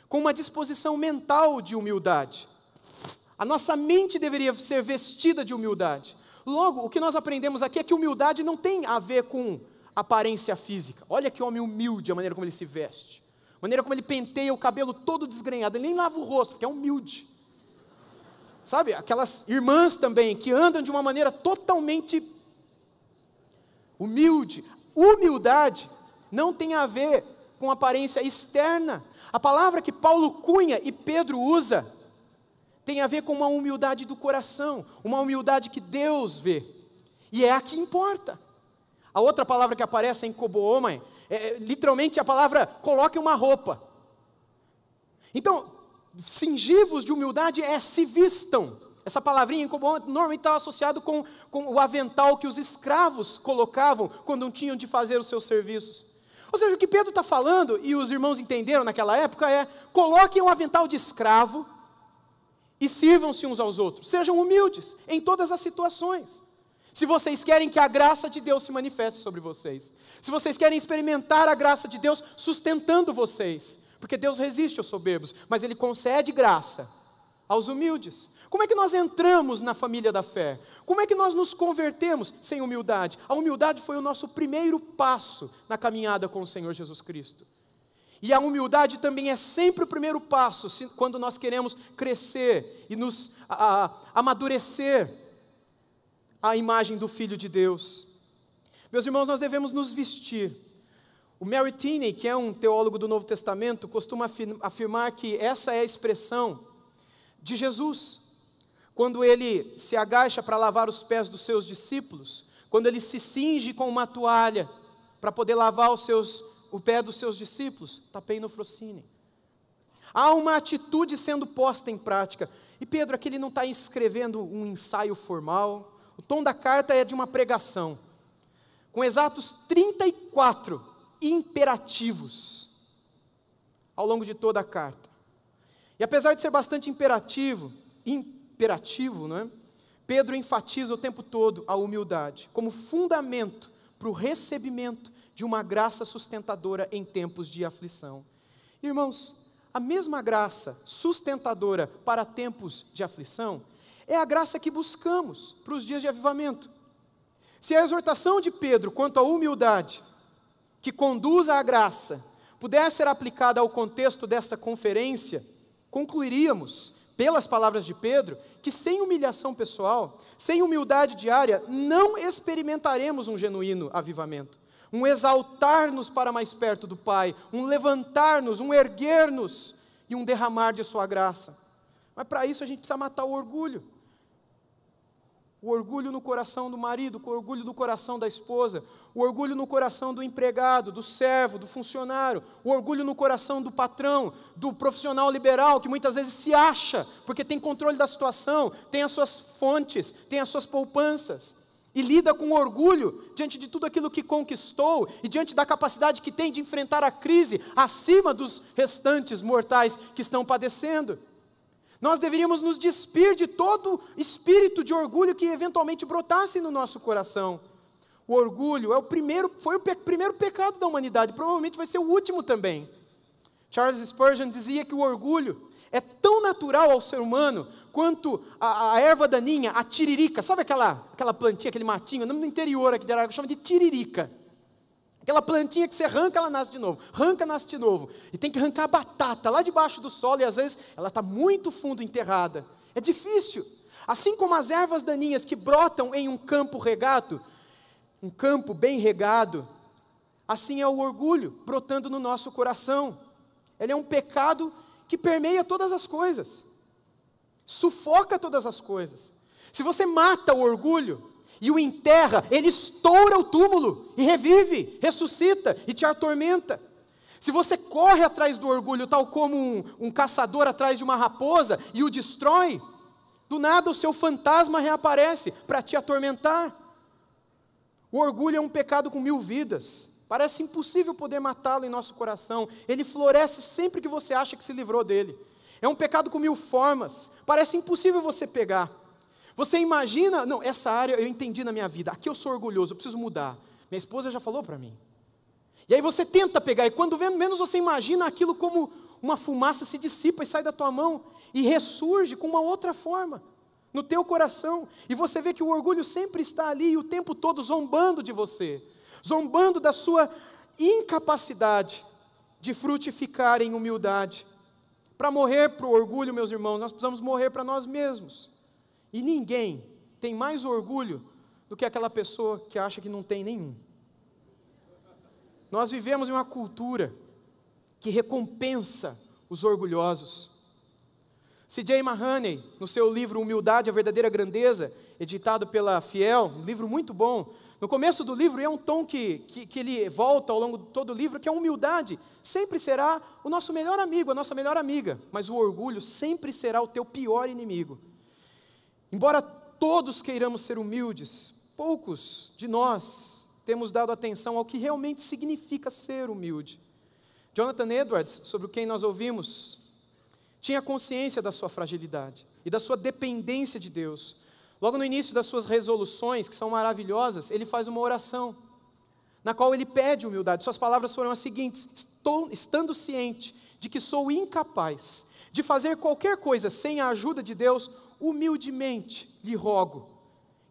com uma disposição mental de humildade. A nossa mente deveria ser vestida de humildade. Logo, o que nós aprendemos aqui é que humildade não tem a ver com aparência física. Olha que homem humilde, a maneira como ele se veste. A maneira como ele penteia o cabelo todo desgrenhado, ele nem lava o rosto, porque é humilde. Sabe, aquelas irmãs também, que andam de uma maneira totalmente humilde. Humildade não tem a ver com aparência externa. A palavra que Paulo cunha e Pedro usa, tem a ver com uma humildade do coração, uma humildade que Deus vê. E é a que importa. A outra palavra que aparece em koboomai, literalmente a palavra coloque uma roupa. Então, cingivos de humildade se vistam. Essa palavrinha em koboomai normalmente está associado com o avental que os escravos colocavam quando não tinham de fazer os seus serviços. Ou seja, o que Pedro está falando, e os irmãos entenderam naquela época, coloquem um avental de escravo e sirvam-se uns aos outros. Sejam humildes em todas as situações. Se vocês querem que a graça de Deus se manifeste sobre vocês. Se vocês querem experimentar a graça de Deus sustentando vocês. Porque Deus resiste aos soberbos, mas Ele concede graça aos humildes. Como é que nós entramos na família da fé? Como é que nós nos convertemos sem humildade? A humildade foi o nosso primeiro passo na caminhada com o Senhor Jesus Cristo. E a humildade também é sempre o primeiro passo quando nós queremos crescer e nos amadurecer a imagem do Filho de Deus. Meus irmãos, nós devemos nos vestir. O Mary Tinney, que é um teólogo do Novo Testamento, costuma afirmar que essa é a expressão de Jesus. Quando ele se agacha para lavar os pés dos seus discípulos, quando ele se cinge com uma toalha para poder lavar o pé dos seus discípulos, tapei no frocine. Há uma atitude sendo posta em prática. E Pedro aqui ele não está escrevendo um ensaio formal. O tom da carta é de uma pregação, com exatos 34 imperativos ao longo de toda a carta. E apesar de ser bastante imperativo, não é? Pedro enfatiza o tempo todo a humildade, como fundamento para o recebimento de uma graça sustentadora em tempos de aflição. Irmãos, a mesma graça sustentadora para tempos de aflição é a graça que buscamos para os dias de avivamento. Se a exortação de Pedro quanto à humildade, que conduz à graça, pudesse ser aplicada ao contexto desta conferência, concluiríamos, pelas palavras de Pedro, que sem humilhação pessoal, sem humildade diária, não experimentaremos um genuíno avivamento. Um exaltar-nos para mais perto do Pai, um levantar-nos, um erguer-nos e um derramar de sua graça. Mas para isso a gente precisa matar o orgulho. O orgulho no coração do marido, o orgulho no coração da esposa, o orgulho no coração do empregado, do servo, do funcionário, o orgulho no coração do patrão, do profissional liberal, que muitas vezes se acha, porque tem controle da situação, tem as suas fontes, tem as suas poupanças, e lida com orgulho diante de tudo aquilo que conquistou, e diante da capacidade que tem de enfrentar a crise, acima dos restantes mortais que estão padecendo. Nós deveríamos nos despir de todo espírito de orgulho que eventualmente brotasse no nosso coração. O orgulho foi o primeiro pecado da humanidade, provavelmente vai ser o último também. Charles Spurgeon dizia que o orgulho é tão natural ao ser humano quanto a erva daninha, a tiririca. Sabe aquela plantinha, aquele matinho, no interior aqui de Araraquara, chama de tiririca. Aquela plantinha que você arranca, ela nasce de novo, arranca, nasce de novo. E tem que arrancar a batata lá debaixo do solo, e às vezes ela está muito fundo enterrada. É difícil. Assim como as ervas daninhas que brotam em um campo regado, um campo bem regado, assim é o orgulho brotando no nosso coração. Ele é um pecado que permeia todas as coisas, sufoca todas as coisas. Se você mata o orgulho e o enterra, ele estoura o túmulo e revive, ressuscita e te atormenta. Se você corre atrás do orgulho, tal como um caçador atrás de uma raposa e o destrói, do nada o seu fantasma reaparece para te atormentar. O orgulho é um pecado com 1000 vidas. Parece impossível poder matá-lo em nosso coração. Ele floresce sempre que você acha que se livrou dele. É um pecado com 1000 formas. Parece impossível você pegar. Você imagina, não, essa área eu entendi na minha vida, aqui eu sou orgulhoso, eu preciso mudar. Minha esposa já falou para mim. E aí você tenta pegar, e quando menos você imagina aquilo como uma fumaça se dissipa e sai da tua mão, e ressurge com uma outra forma, no teu coração. E você vê que o orgulho sempre está ali, e o tempo todo zombando de você, zombando da sua incapacidade de frutificar em humildade. Para morrer para o orgulho, meus irmãos, nós precisamos morrer para nós mesmos. E ninguém tem mais orgulho do que aquela pessoa que acha que não tem nenhum. Nós vivemos em uma cultura que recompensa os orgulhosos. C.J. Mahaney, no seu livro Humildade, a Verdadeira Grandeza, editado pela Fiel, um livro muito bom, no começo do livro é um tom que ele volta ao longo de todo o livro, que a humildade sempre será o nosso melhor amigo, a nossa melhor amiga, mas o orgulho sempre será o teu pior inimigo. Embora todos queiramos ser humildes, poucos de nós temos dado atenção ao que realmente significa ser humilde. Jonathan Edwards, sobre quem nós ouvimos, tinha consciência da sua fragilidade e da sua dependência de Deus. Logo no início das suas resoluções, que são maravilhosas, ele faz uma oração, na qual ele pede humildade. Suas palavras foram as seguintes: estando ciente de que sou incapaz de fazer qualquer coisa sem a ajuda de Deus, humildemente lhe rogo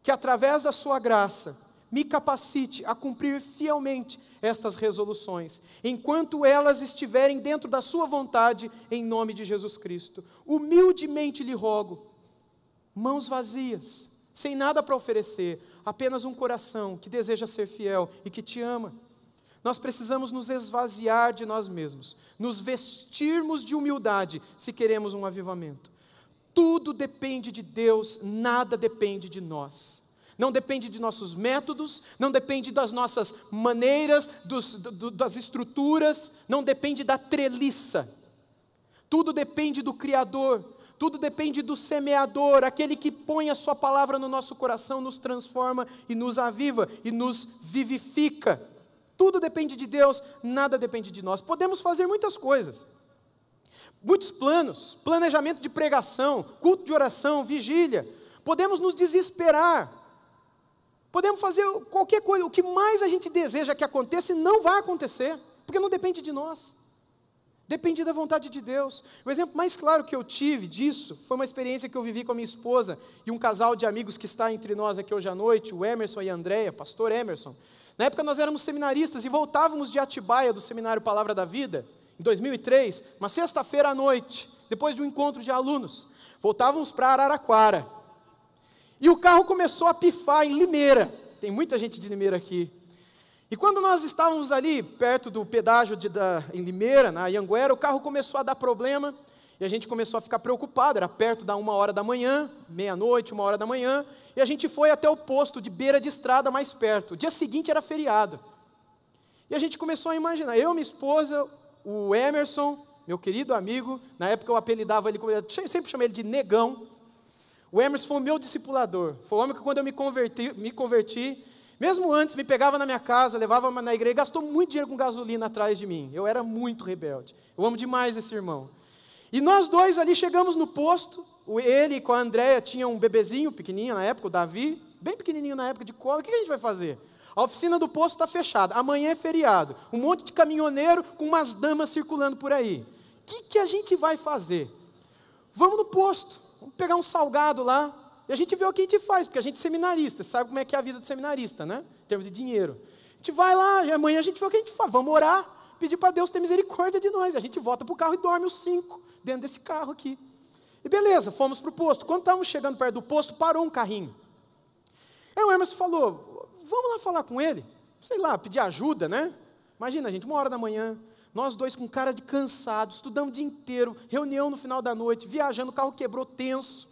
que através da sua graça me capacite a cumprir fielmente estas resoluções, enquanto elas estiverem dentro da sua vontade, em nome de Jesus Cristo. Humildemente lhe rogo, mãos vazias, sem nada para oferecer, apenas um coração que deseja ser fiel e que te ama. Nós precisamos nos esvaziar de nós mesmos, nos vestirmos de humildade se queremos um avivamento. Tudo depende de Deus, nada depende de nós. Não depende de nossos métodos, não depende das nossas maneiras, das estruturas, não depende da treliça. Tudo depende do Criador, tudo depende do semeador, aquele que põe a sua palavra no nosso coração, nos transforma e nos aviva e nos vivifica. Tudo depende de Deus, nada depende de nós. Podemos fazer muitas coisas, muitos planos, planejamento de pregação, culto de oração, vigília. Podemos nos desesperar, podemos fazer qualquer coisa, o que mais a gente deseja que aconteça e não vai acontecer, porque não depende de nós, depende da vontade de Deus. O exemplo mais claro que eu tive disso foi uma experiência que eu vivi com a minha esposa e um casal de amigos que está entre nós aqui hoje à noite, o Emerson e a Andréia, pastor Emerson. Na época nós éramos seminaristas e voltávamos de Atibaia, do seminário Palavra da Vida, em 2003, uma sexta-feira à noite, depois de um encontro de alunos. Voltávamos para Araraquara. E o carro começou a pifar em Limeira. Tem muita gente de Limeira aqui. E quando nós estávamos ali, perto do pedágio em Limeira, na Anhanguera, o carro começou a dar problema. E a gente começou a ficar preocupado, era perto da 1h da manhã, meia-noite, 1h da manhã, e a gente foi até o posto de beira de estrada mais perto. O dia seguinte era feriado. E a gente começou a imaginar, eu, minha esposa, o Emerson, meu querido amigo, na época eu apelidava ele, eu sempre chamei ele de Negão. O Emerson foi o meu discipulador, foi o homem que quando eu me converti, mesmo antes, me pegava na minha casa, levava na igreja, gastou muito dinheiro com gasolina atrás de mim. Eu era muito rebelde, eu amo demais esse irmão. E nós dois ali chegamos no posto, ele com a Andréia tinha um bebezinho pequenininho na época, o Davi, bem pequenininho na época de cola. O que a gente vai fazer? A oficina do posto está fechada, amanhã é feriado, um monte de caminhoneiro com umas damas circulando por aí. O que a gente vai fazer? Vamos no posto, vamos pegar um salgado lá, e a gente vê o que a gente faz, porque a gente é seminarista, sabe como é que é a vida do seminarista, né? Em termos de dinheiro. A gente vai lá, e amanhã a gente vê o que a gente faz, vamos orar, pedir para Deus ter misericórdia de nós. A gente volta para o carro e dorme os 5 dentro desse carro aqui. E beleza, fomos para o posto. Quando estávamos chegando perto do posto, parou um carrinho. Aí o Emerson falou, vamos lá falar com ele? Sei lá, pedir ajuda, né? Imagina, gente, 1h da manhã, nós dois com cara de cansado, estudamos o dia inteiro, reunião no final da noite, viajando, o carro quebrou tenso.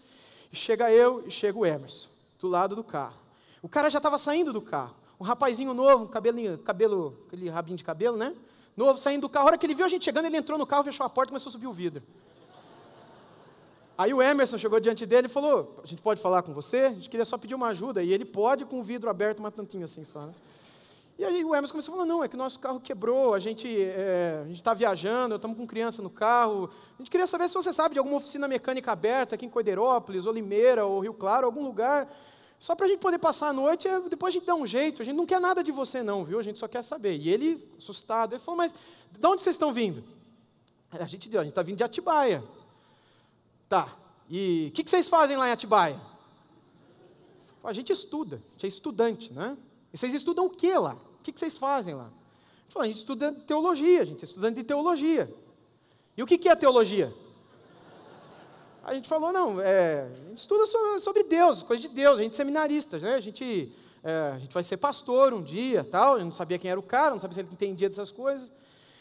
E chega eu e chega o Emerson, do lado do carro. O cara já estava saindo do carro. Um rapazinho novo, um cabelo, aquele rabinho de cabelo, né? Novo, saindo do carro. A hora que ele viu a gente chegando, ele entrou no carro, fechou a porta e começou a subir o vidro. Aí o Emerson chegou diante dele e falou, a gente pode falar com você? A gente queria só pedir uma ajuda. E ele pode com o vidro aberto, um tantinho assim só, né? E aí o Emerson começou a falar, não, é que o nosso carro quebrou, a gente está viajando, estamos com criança no carro. A gente queria saber se você sabe de alguma oficina mecânica aberta aqui em Coideirópolis, ou Limeira, ou Rio Claro, algum lugar, só para a gente poder passar a noite, depois a gente dá um jeito. A gente não quer nada de você não, viu? A gente só quer saber. E ele, assustado, ele falou, mas de onde vocês estão vindo? A gente está vindo de Atibaia. Tá, e o que vocês fazem lá em Atibaia? A gente estuda, a gente é estudante, né? E vocês estudam o que lá? O que vocês fazem lá? A gente estuda teologia, a gente é estudante de teologia. E o que é teologia? A gente falou, não, a gente estuda sobre Deus, coisas de Deus, a gente é seminarista, né? A gente vai ser pastor um dia, tal. Eu não sabia quem era o cara, não sabia se ele entendia dessas coisas.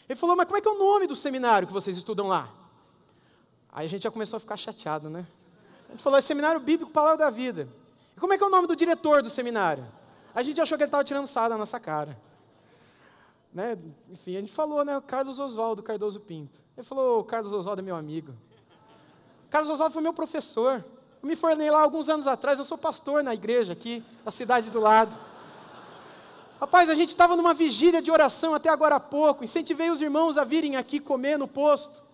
Ele falou, mas como é que é o nome do seminário que vocês estudam lá? Aí a gente já começou a ficar chateado, né? A gente falou, é Seminário Bíblico Palavra da Vida. E como é que é o nome do diretor do seminário? A gente achou que ele estava tirando sarro da nossa cara. Né? Enfim, a gente falou, né? O Carlos Oswaldo Cardoso Pinto. Ele falou, o Carlos Oswaldo é meu amigo. O Carlos Oswaldo foi meu professor. Eu me formei lá alguns anos atrás, eu sou pastor na igreja aqui, na cidade do lado. Rapaz, a gente estava numa vigília de oração até agora há pouco, incentivei os irmãos a virem aqui comer no posto.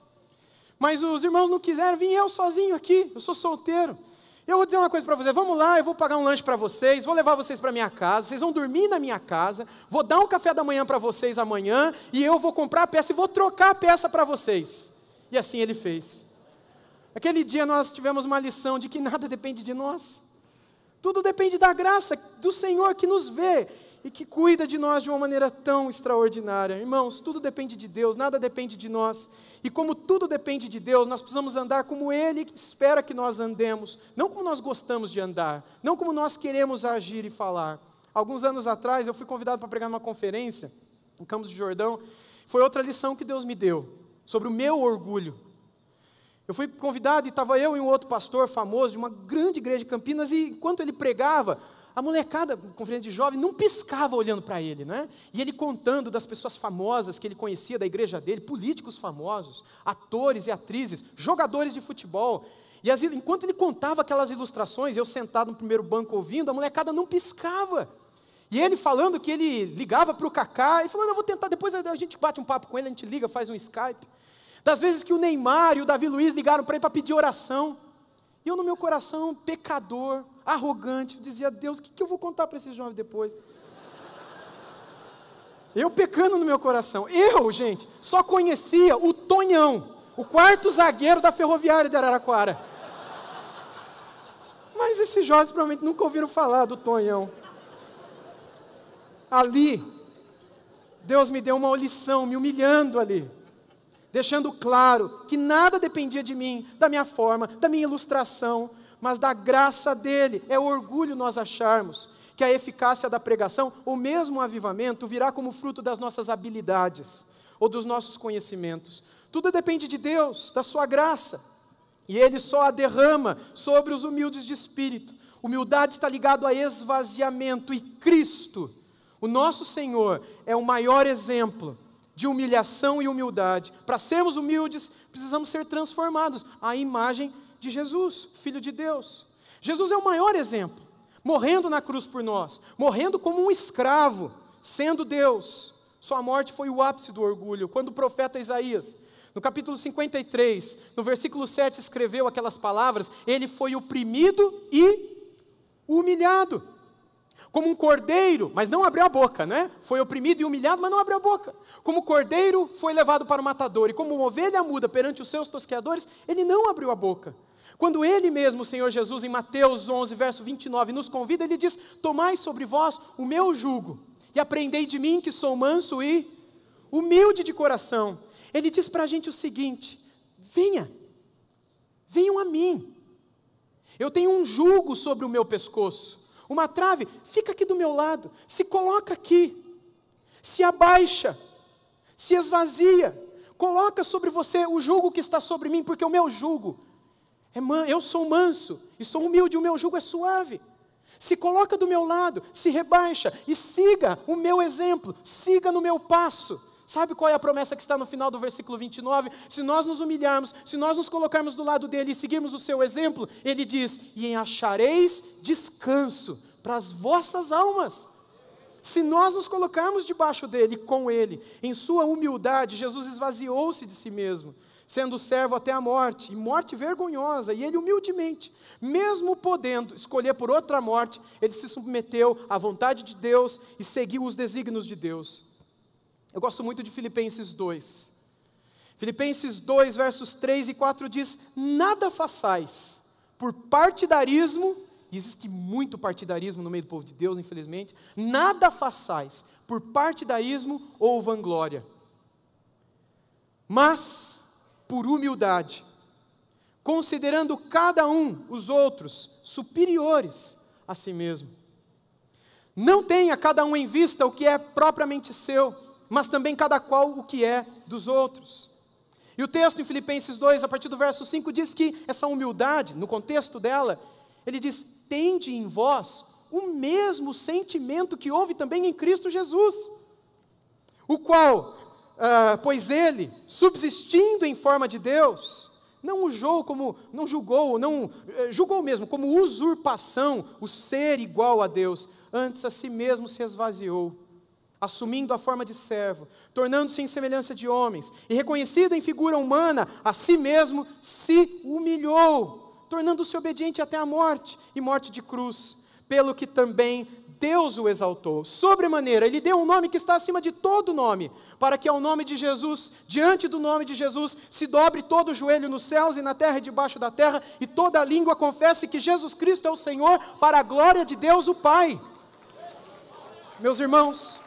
Mas os irmãos não quiseram, vim eu sozinho aqui, eu sou solteiro. Eu vou dizer uma coisa para vocês, vamos lá, eu vou pagar um lanche para vocês, vou levar vocês para minha casa, vocês vão dormir na minha casa, vou dar um café da manhã para vocês amanhã, e eu vou comprar a peça e vou trocar a peça para vocês. E assim ele fez. Aquele dia nós tivemos uma lição de que nada depende de nós. Tudo depende da graça do Senhor que nos vê e que cuida de nós de uma maneira tão extraordinária. Irmãos, tudo depende de Deus, nada depende de nós. E como tudo depende de Deus, nós precisamos andar como Ele espera que nós andemos, não como nós gostamos de andar, não como nós queremos agir e falar. Alguns anos atrás, eu fui convidado para pregar numa conferência em Campos do Jordão. Foi outra lição que Deus me deu, sobre o meu orgulho. Eu fui convidado e estava eu e um outro pastor famoso de uma grande igreja de Campinas, e enquanto ele pregava, a molecada, conferência de jovem, não piscava olhando para ele, né? E ele contando das pessoas famosas que ele conhecia da igreja dele, políticos famosos, atores e atrizes, jogadores de futebol. E enquanto ele contava aquelas ilustrações, eu sentado no primeiro banco ouvindo, a molecada não piscava. E ele falando que ele ligava para o Kaká, e falando, eu vou tentar, depois a gente bate um papo com ele, a gente liga, faz um Skype. Das vezes que o Neymar e o Davi Luiz ligaram para ele para pedir oração. E eu no meu coração, pecador, arrogante, dizia, Deus, o que eu vou contar para esses jovens depois? Eu pecando no meu coração. Eu, gente, só conhecia o Tonhão, o quarto zagueiro da Ferroviária de Araraquara. Mas esses jovens provavelmente nunca ouviram falar do Tonhão. Ali, Deus me deu uma lição, me humilhando ali, deixando claro que nada dependia de mim, da minha forma, da minha ilustração, mas da graça dele. É orgulho nós acharmos que a eficácia da pregação, ou mesmo o avivamento, virá como fruto das nossas habilidades, ou dos nossos conhecimentos. Tudo depende de Deus, da sua graça, e Ele só a derrama sobre os humildes de espírito. Humildade está ligado a esvaziamento, e Cristo, o nosso Senhor, é o maior exemplo de humilhação e humildade. Para sermos humildes, precisamos ser transformados à imagem de Jesus, Filho de Deus. Jesus é o maior exemplo, morrendo na cruz por nós, morrendo como um escravo, sendo Deus. Sua morte foi o ápice do orgulho. Quando o profeta Isaías, no capítulo 53, no versículo 7, escreveu aquelas palavras, ele foi oprimido e humilhado. Como um cordeiro, mas não abriu a boca, né? Foi oprimido e humilhado, mas não abriu a boca. Como cordeiro foi levado para o matador, e como uma ovelha muda perante os seus tosqueadores, ele não abriu a boca. Quando ele mesmo, o Senhor Jesus, em Mateus 11, verso 29, nos convida, ele diz, tomai sobre vós o meu jugo, e aprendei de mim que sou manso e humilde de coração. Ele diz para a gente o seguinte, venham a mim. Eu tenho um jugo sobre o meu pescoço. Uma trave, fica aqui do meu lado, se coloca aqui, se abaixa, se esvazia, coloca sobre você o jugo que está sobre mim, porque o meu jugo, eu sou manso e sou humilde, o meu jugo é suave. Se coloca do meu lado, se rebaixa e siga o meu exemplo, siga no meu passo. Sabe qual é a promessa que está no final do versículo 29? Se nós nos humilharmos, se nós nos colocarmos do lado dele e seguirmos o seu exemplo, ele diz, e achareis descanso para as vossas almas. Se nós nos colocarmos debaixo dele, com ele, em sua humildade, Jesus esvaziou-se de si mesmo, sendo servo até a morte, e morte vergonhosa, e ele humildemente, mesmo podendo escolher por outra morte, ele se submeteu à vontade de Deus e seguiu os desígnios de Deus. Eu gosto muito de Filipenses 2. Filipenses 2, versos 3 e 4 diz, nada façais por partidarismo, e existe muito partidarismo no meio do povo de Deus, infelizmente, nada façais por partidarismo ou vanglória, mas por humildade, considerando cada um os outros superiores a si mesmo. Não tenha cada um em vista o que é propriamente seu, mas também cada qual o que é dos outros. E o texto em Filipenses 2, a partir do verso 5, diz que essa humildade, no contexto dela, ele diz, tende em vós o mesmo sentimento que houve também em Cristo Jesus, o qual, pois ele, subsistindo em forma de Deus, não julgou mesmo como usurpação o ser igual a Deus, antes a si mesmo se esvaziou, assumindo a forma de servo, tornando-se em semelhança de homens, e reconhecido em figura humana, a si mesmo se humilhou, tornando-se obediente até a morte, e morte de cruz, pelo que também Deus o exaltou. Sobremaneira, Ele deu um nome que está acima de todo nome, para que ao nome de Jesus, diante do nome de Jesus, se dobre todo o joelho nos céus e na terra e debaixo da terra, e toda língua confesse que Jesus Cristo é o Senhor, para a glória de Deus o Pai. Meus irmãos,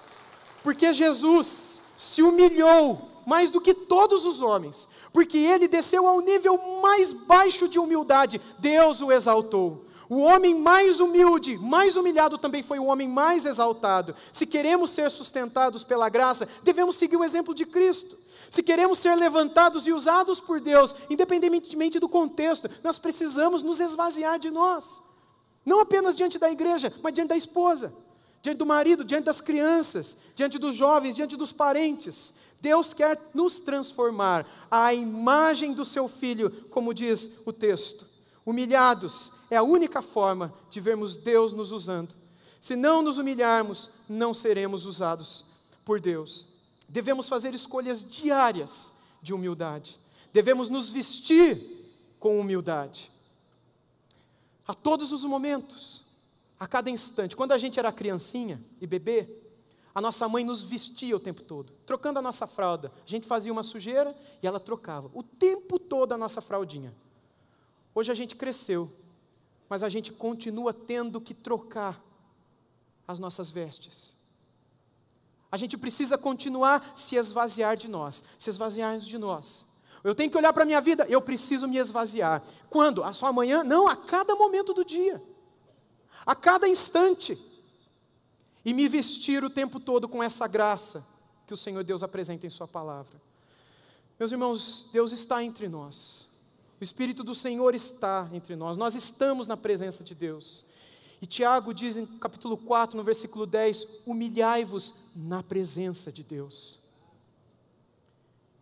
porque Jesus se humilhou mais do que todos os homens, porque Ele desceu ao nível mais baixo de humildade, Deus o exaltou. O homem mais humilde, mais humilhado também foi o homem mais exaltado. Se queremos ser sustentados pela graça, devemos seguir o exemplo de Cristo. Se queremos ser levantados e usados por Deus, independentemente do contexto, nós precisamos nos esvaziar de nós. Não apenas diante da igreja, mas diante da esposa, diante do marido, diante das crianças, diante dos jovens, diante dos parentes. Deus quer nos transformar à imagem do seu Filho, como diz o texto. Humilhados é a única forma de vermos Deus nos usando. Se não nos humilharmos, não seremos usados por Deus. Devemos fazer escolhas diárias de humildade. Devemos nos vestir com humildade. A todos os momentos, a cada instante. Quando a gente era criancinha e bebê, a nossa mãe nos vestia o tempo todo, trocando a nossa fralda. A gente fazia uma sujeira e ela trocava o tempo todo a nossa fraldinha. Hoje a gente cresceu, mas a gente continua tendo que trocar as nossas vestes. A gente precisa continuar se esvaziar de nós, se esvaziarmos de nós. Eu tenho que olhar para a minha vida, eu preciso me esvaziar. Quando? Só amanhã? Não, a cada momento do dia. A cada instante. E me vestir o tempo todo com essa graça que o Senhor Deus apresenta em sua palavra. Meus irmãos, Deus está entre nós. O Espírito do Senhor está entre nós. Nós estamos na presença de Deus. E Tiago diz em capítulo 4, no versículo 10, humilhai-vos na presença de Deus.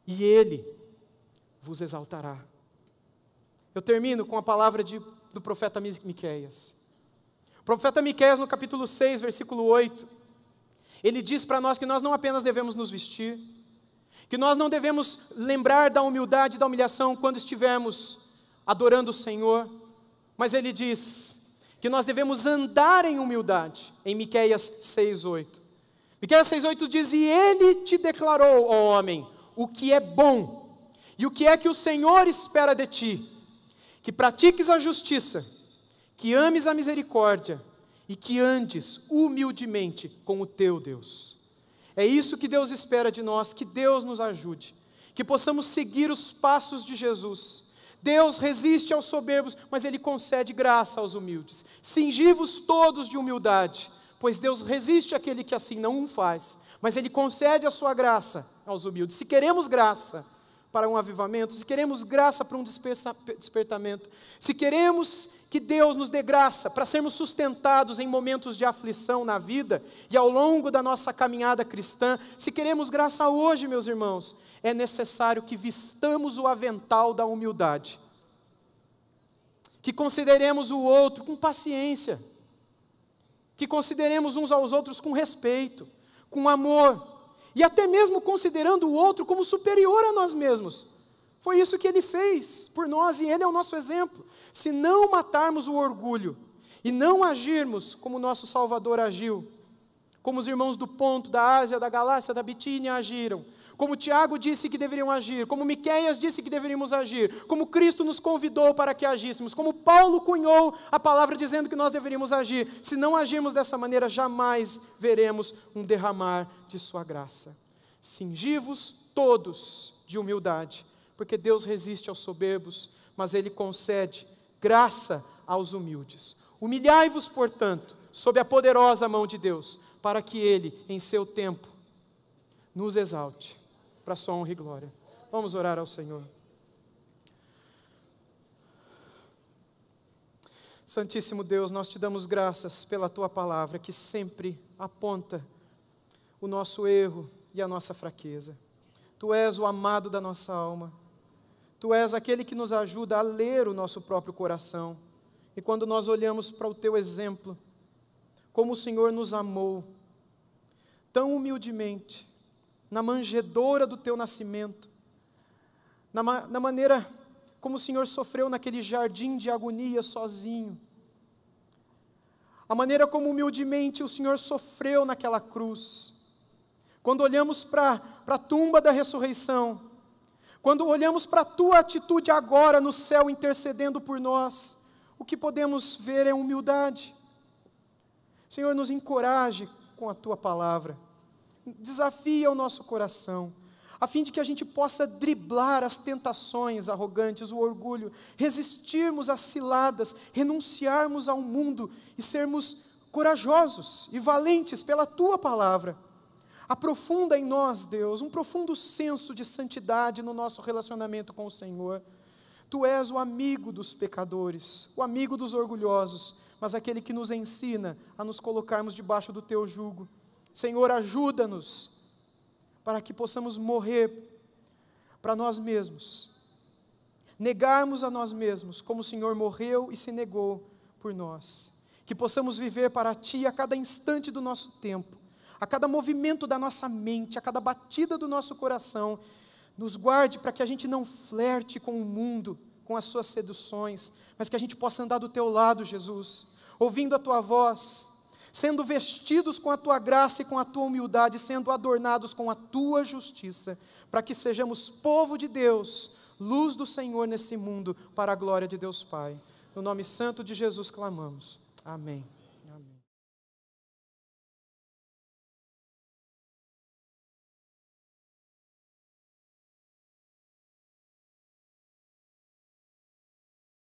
E Ele vos exaltará. Eu termino com a palavra do profeta Miqueias. O profeta Miqueias, no capítulo 6, versículo 8, ele diz para nós que nós não apenas devemos nos vestir, que nós não devemos lembrar da humildade e da humilhação quando estivermos adorando o Senhor, mas ele diz que nós devemos andar em humildade, em Miqueias 6:8. Miqueias 6:8 diz, e Ele te declarou, ó homem, o que é bom, e o que é que o Senhor espera de ti, que pratiques a justiça, que ames a misericórdia, e que andes humildemente com o teu Deus. É isso que Deus espera de nós, que Deus nos ajude, que possamos seguir os passos de Jesus. Deus resiste aos soberbos, mas Ele concede graça aos humildes. Cingi-vos todos de humildade, pois Deus resiste àquele que assim não o faz, mas Ele concede a sua graça aos humildes. Se queremos graça para um avivamento, se queremos graça para um despertamento, se queremos que Deus nos dê graça para sermos sustentados em momentos de aflição na vida e ao longo da nossa caminhada cristã, se queremos graça hoje, meus irmãos, é necessário que vistamos o avental da humildade, que consideremos o outro com paciência, que consideremos uns aos outros com respeito, com amor, e até mesmo considerando o outro como superior a nós mesmos. Foi isso que Ele fez por nós e Ele é o nosso exemplo. Se não matarmos o orgulho e não agirmos como nosso Salvador agiu, como os irmãos do Ponto, da Ásia, da Galácia, da Bitínia agiram, como Tiago disse que deveriam agir, como Miqueias disse que deveríamos agir, como Cristo nos convidou para que agíssemos, como Paulo cunhou a palavra dizendo que nós deveríamos agir, se não agirmos dessa maneira, jamais veremos um derramar de sua graça. Cingi-vos todos de humildade, porque Deus resiste aos soberbos, mas Ele concede graça aos humildes. Humilhai-vos, portanto, sob a poderosa mão de Deus, para que Ele, em seu tempo, nos exalte, para a sua honra e glória. Vamos orar ao Senhor. Santíssimo Deus, nós te damos graças pela Tua palavra, que sempre aponta o nosso erro e a nossa fraqueza. Tu és o amado da nossa alma. Tu és aquele que nos ajuda a ler o nosso próprio coração. E quando nós olhamos para o Teu exemplo, como o Senhor nos amou, tão humildemente, na manjedoura do Teu nascimento, na maneira como o Senhor sofreu naquele jardim de agonia sozinho, a maneira como humildemente o Senhor sofreu naquela cruz. Quando olhamos para a tumba da ressurreição, quando olhamos para a Tua atitude agora no céu intercedendo por nós, o que podemos ver é humildade. Senhor, nos encoraje com a Tua palavra, desafia o nosso coração, a fim de que a gente possa driblar as tentações arrogantes, o orgulho, resistirmos às ciladas, renunciarmos ao mundo e sermos corajosos e valentes pela Tua palavra. Aprofunda em nós, Deus, um profundo senso de santidade no nosso relacionamento com o Senhor. Tu és o amigo dos pecadores, o amigo dos orgulhosos, mas aquele que nos ensina a nos colocarmos debaixo do Teu jugo. Senhor, ajuda-nos para que possamos morrer para nós mesmos, negarmos a nós mesmos, como o Senhor morreu e se negou por nós. Que possamos viver para Ti a cada instante do nosso tempo, a cada movimento da nossa mente, a cada batida do nosso coração. Nos guarde para que a gente não flerte com o mundo, com as suas seduções, mas que a gente possa andar do Teu lado, Jesus, ouvindo a Tua voz, sendo vestidos com a Tua graça e com a Tua humildade, sendo adornados com a Tua justiça, para que sejamos povo de Deus, luz do Senhor nesse mundo, para a glória de Deus Pai. No nome santo de Jesus clamamos. Amém.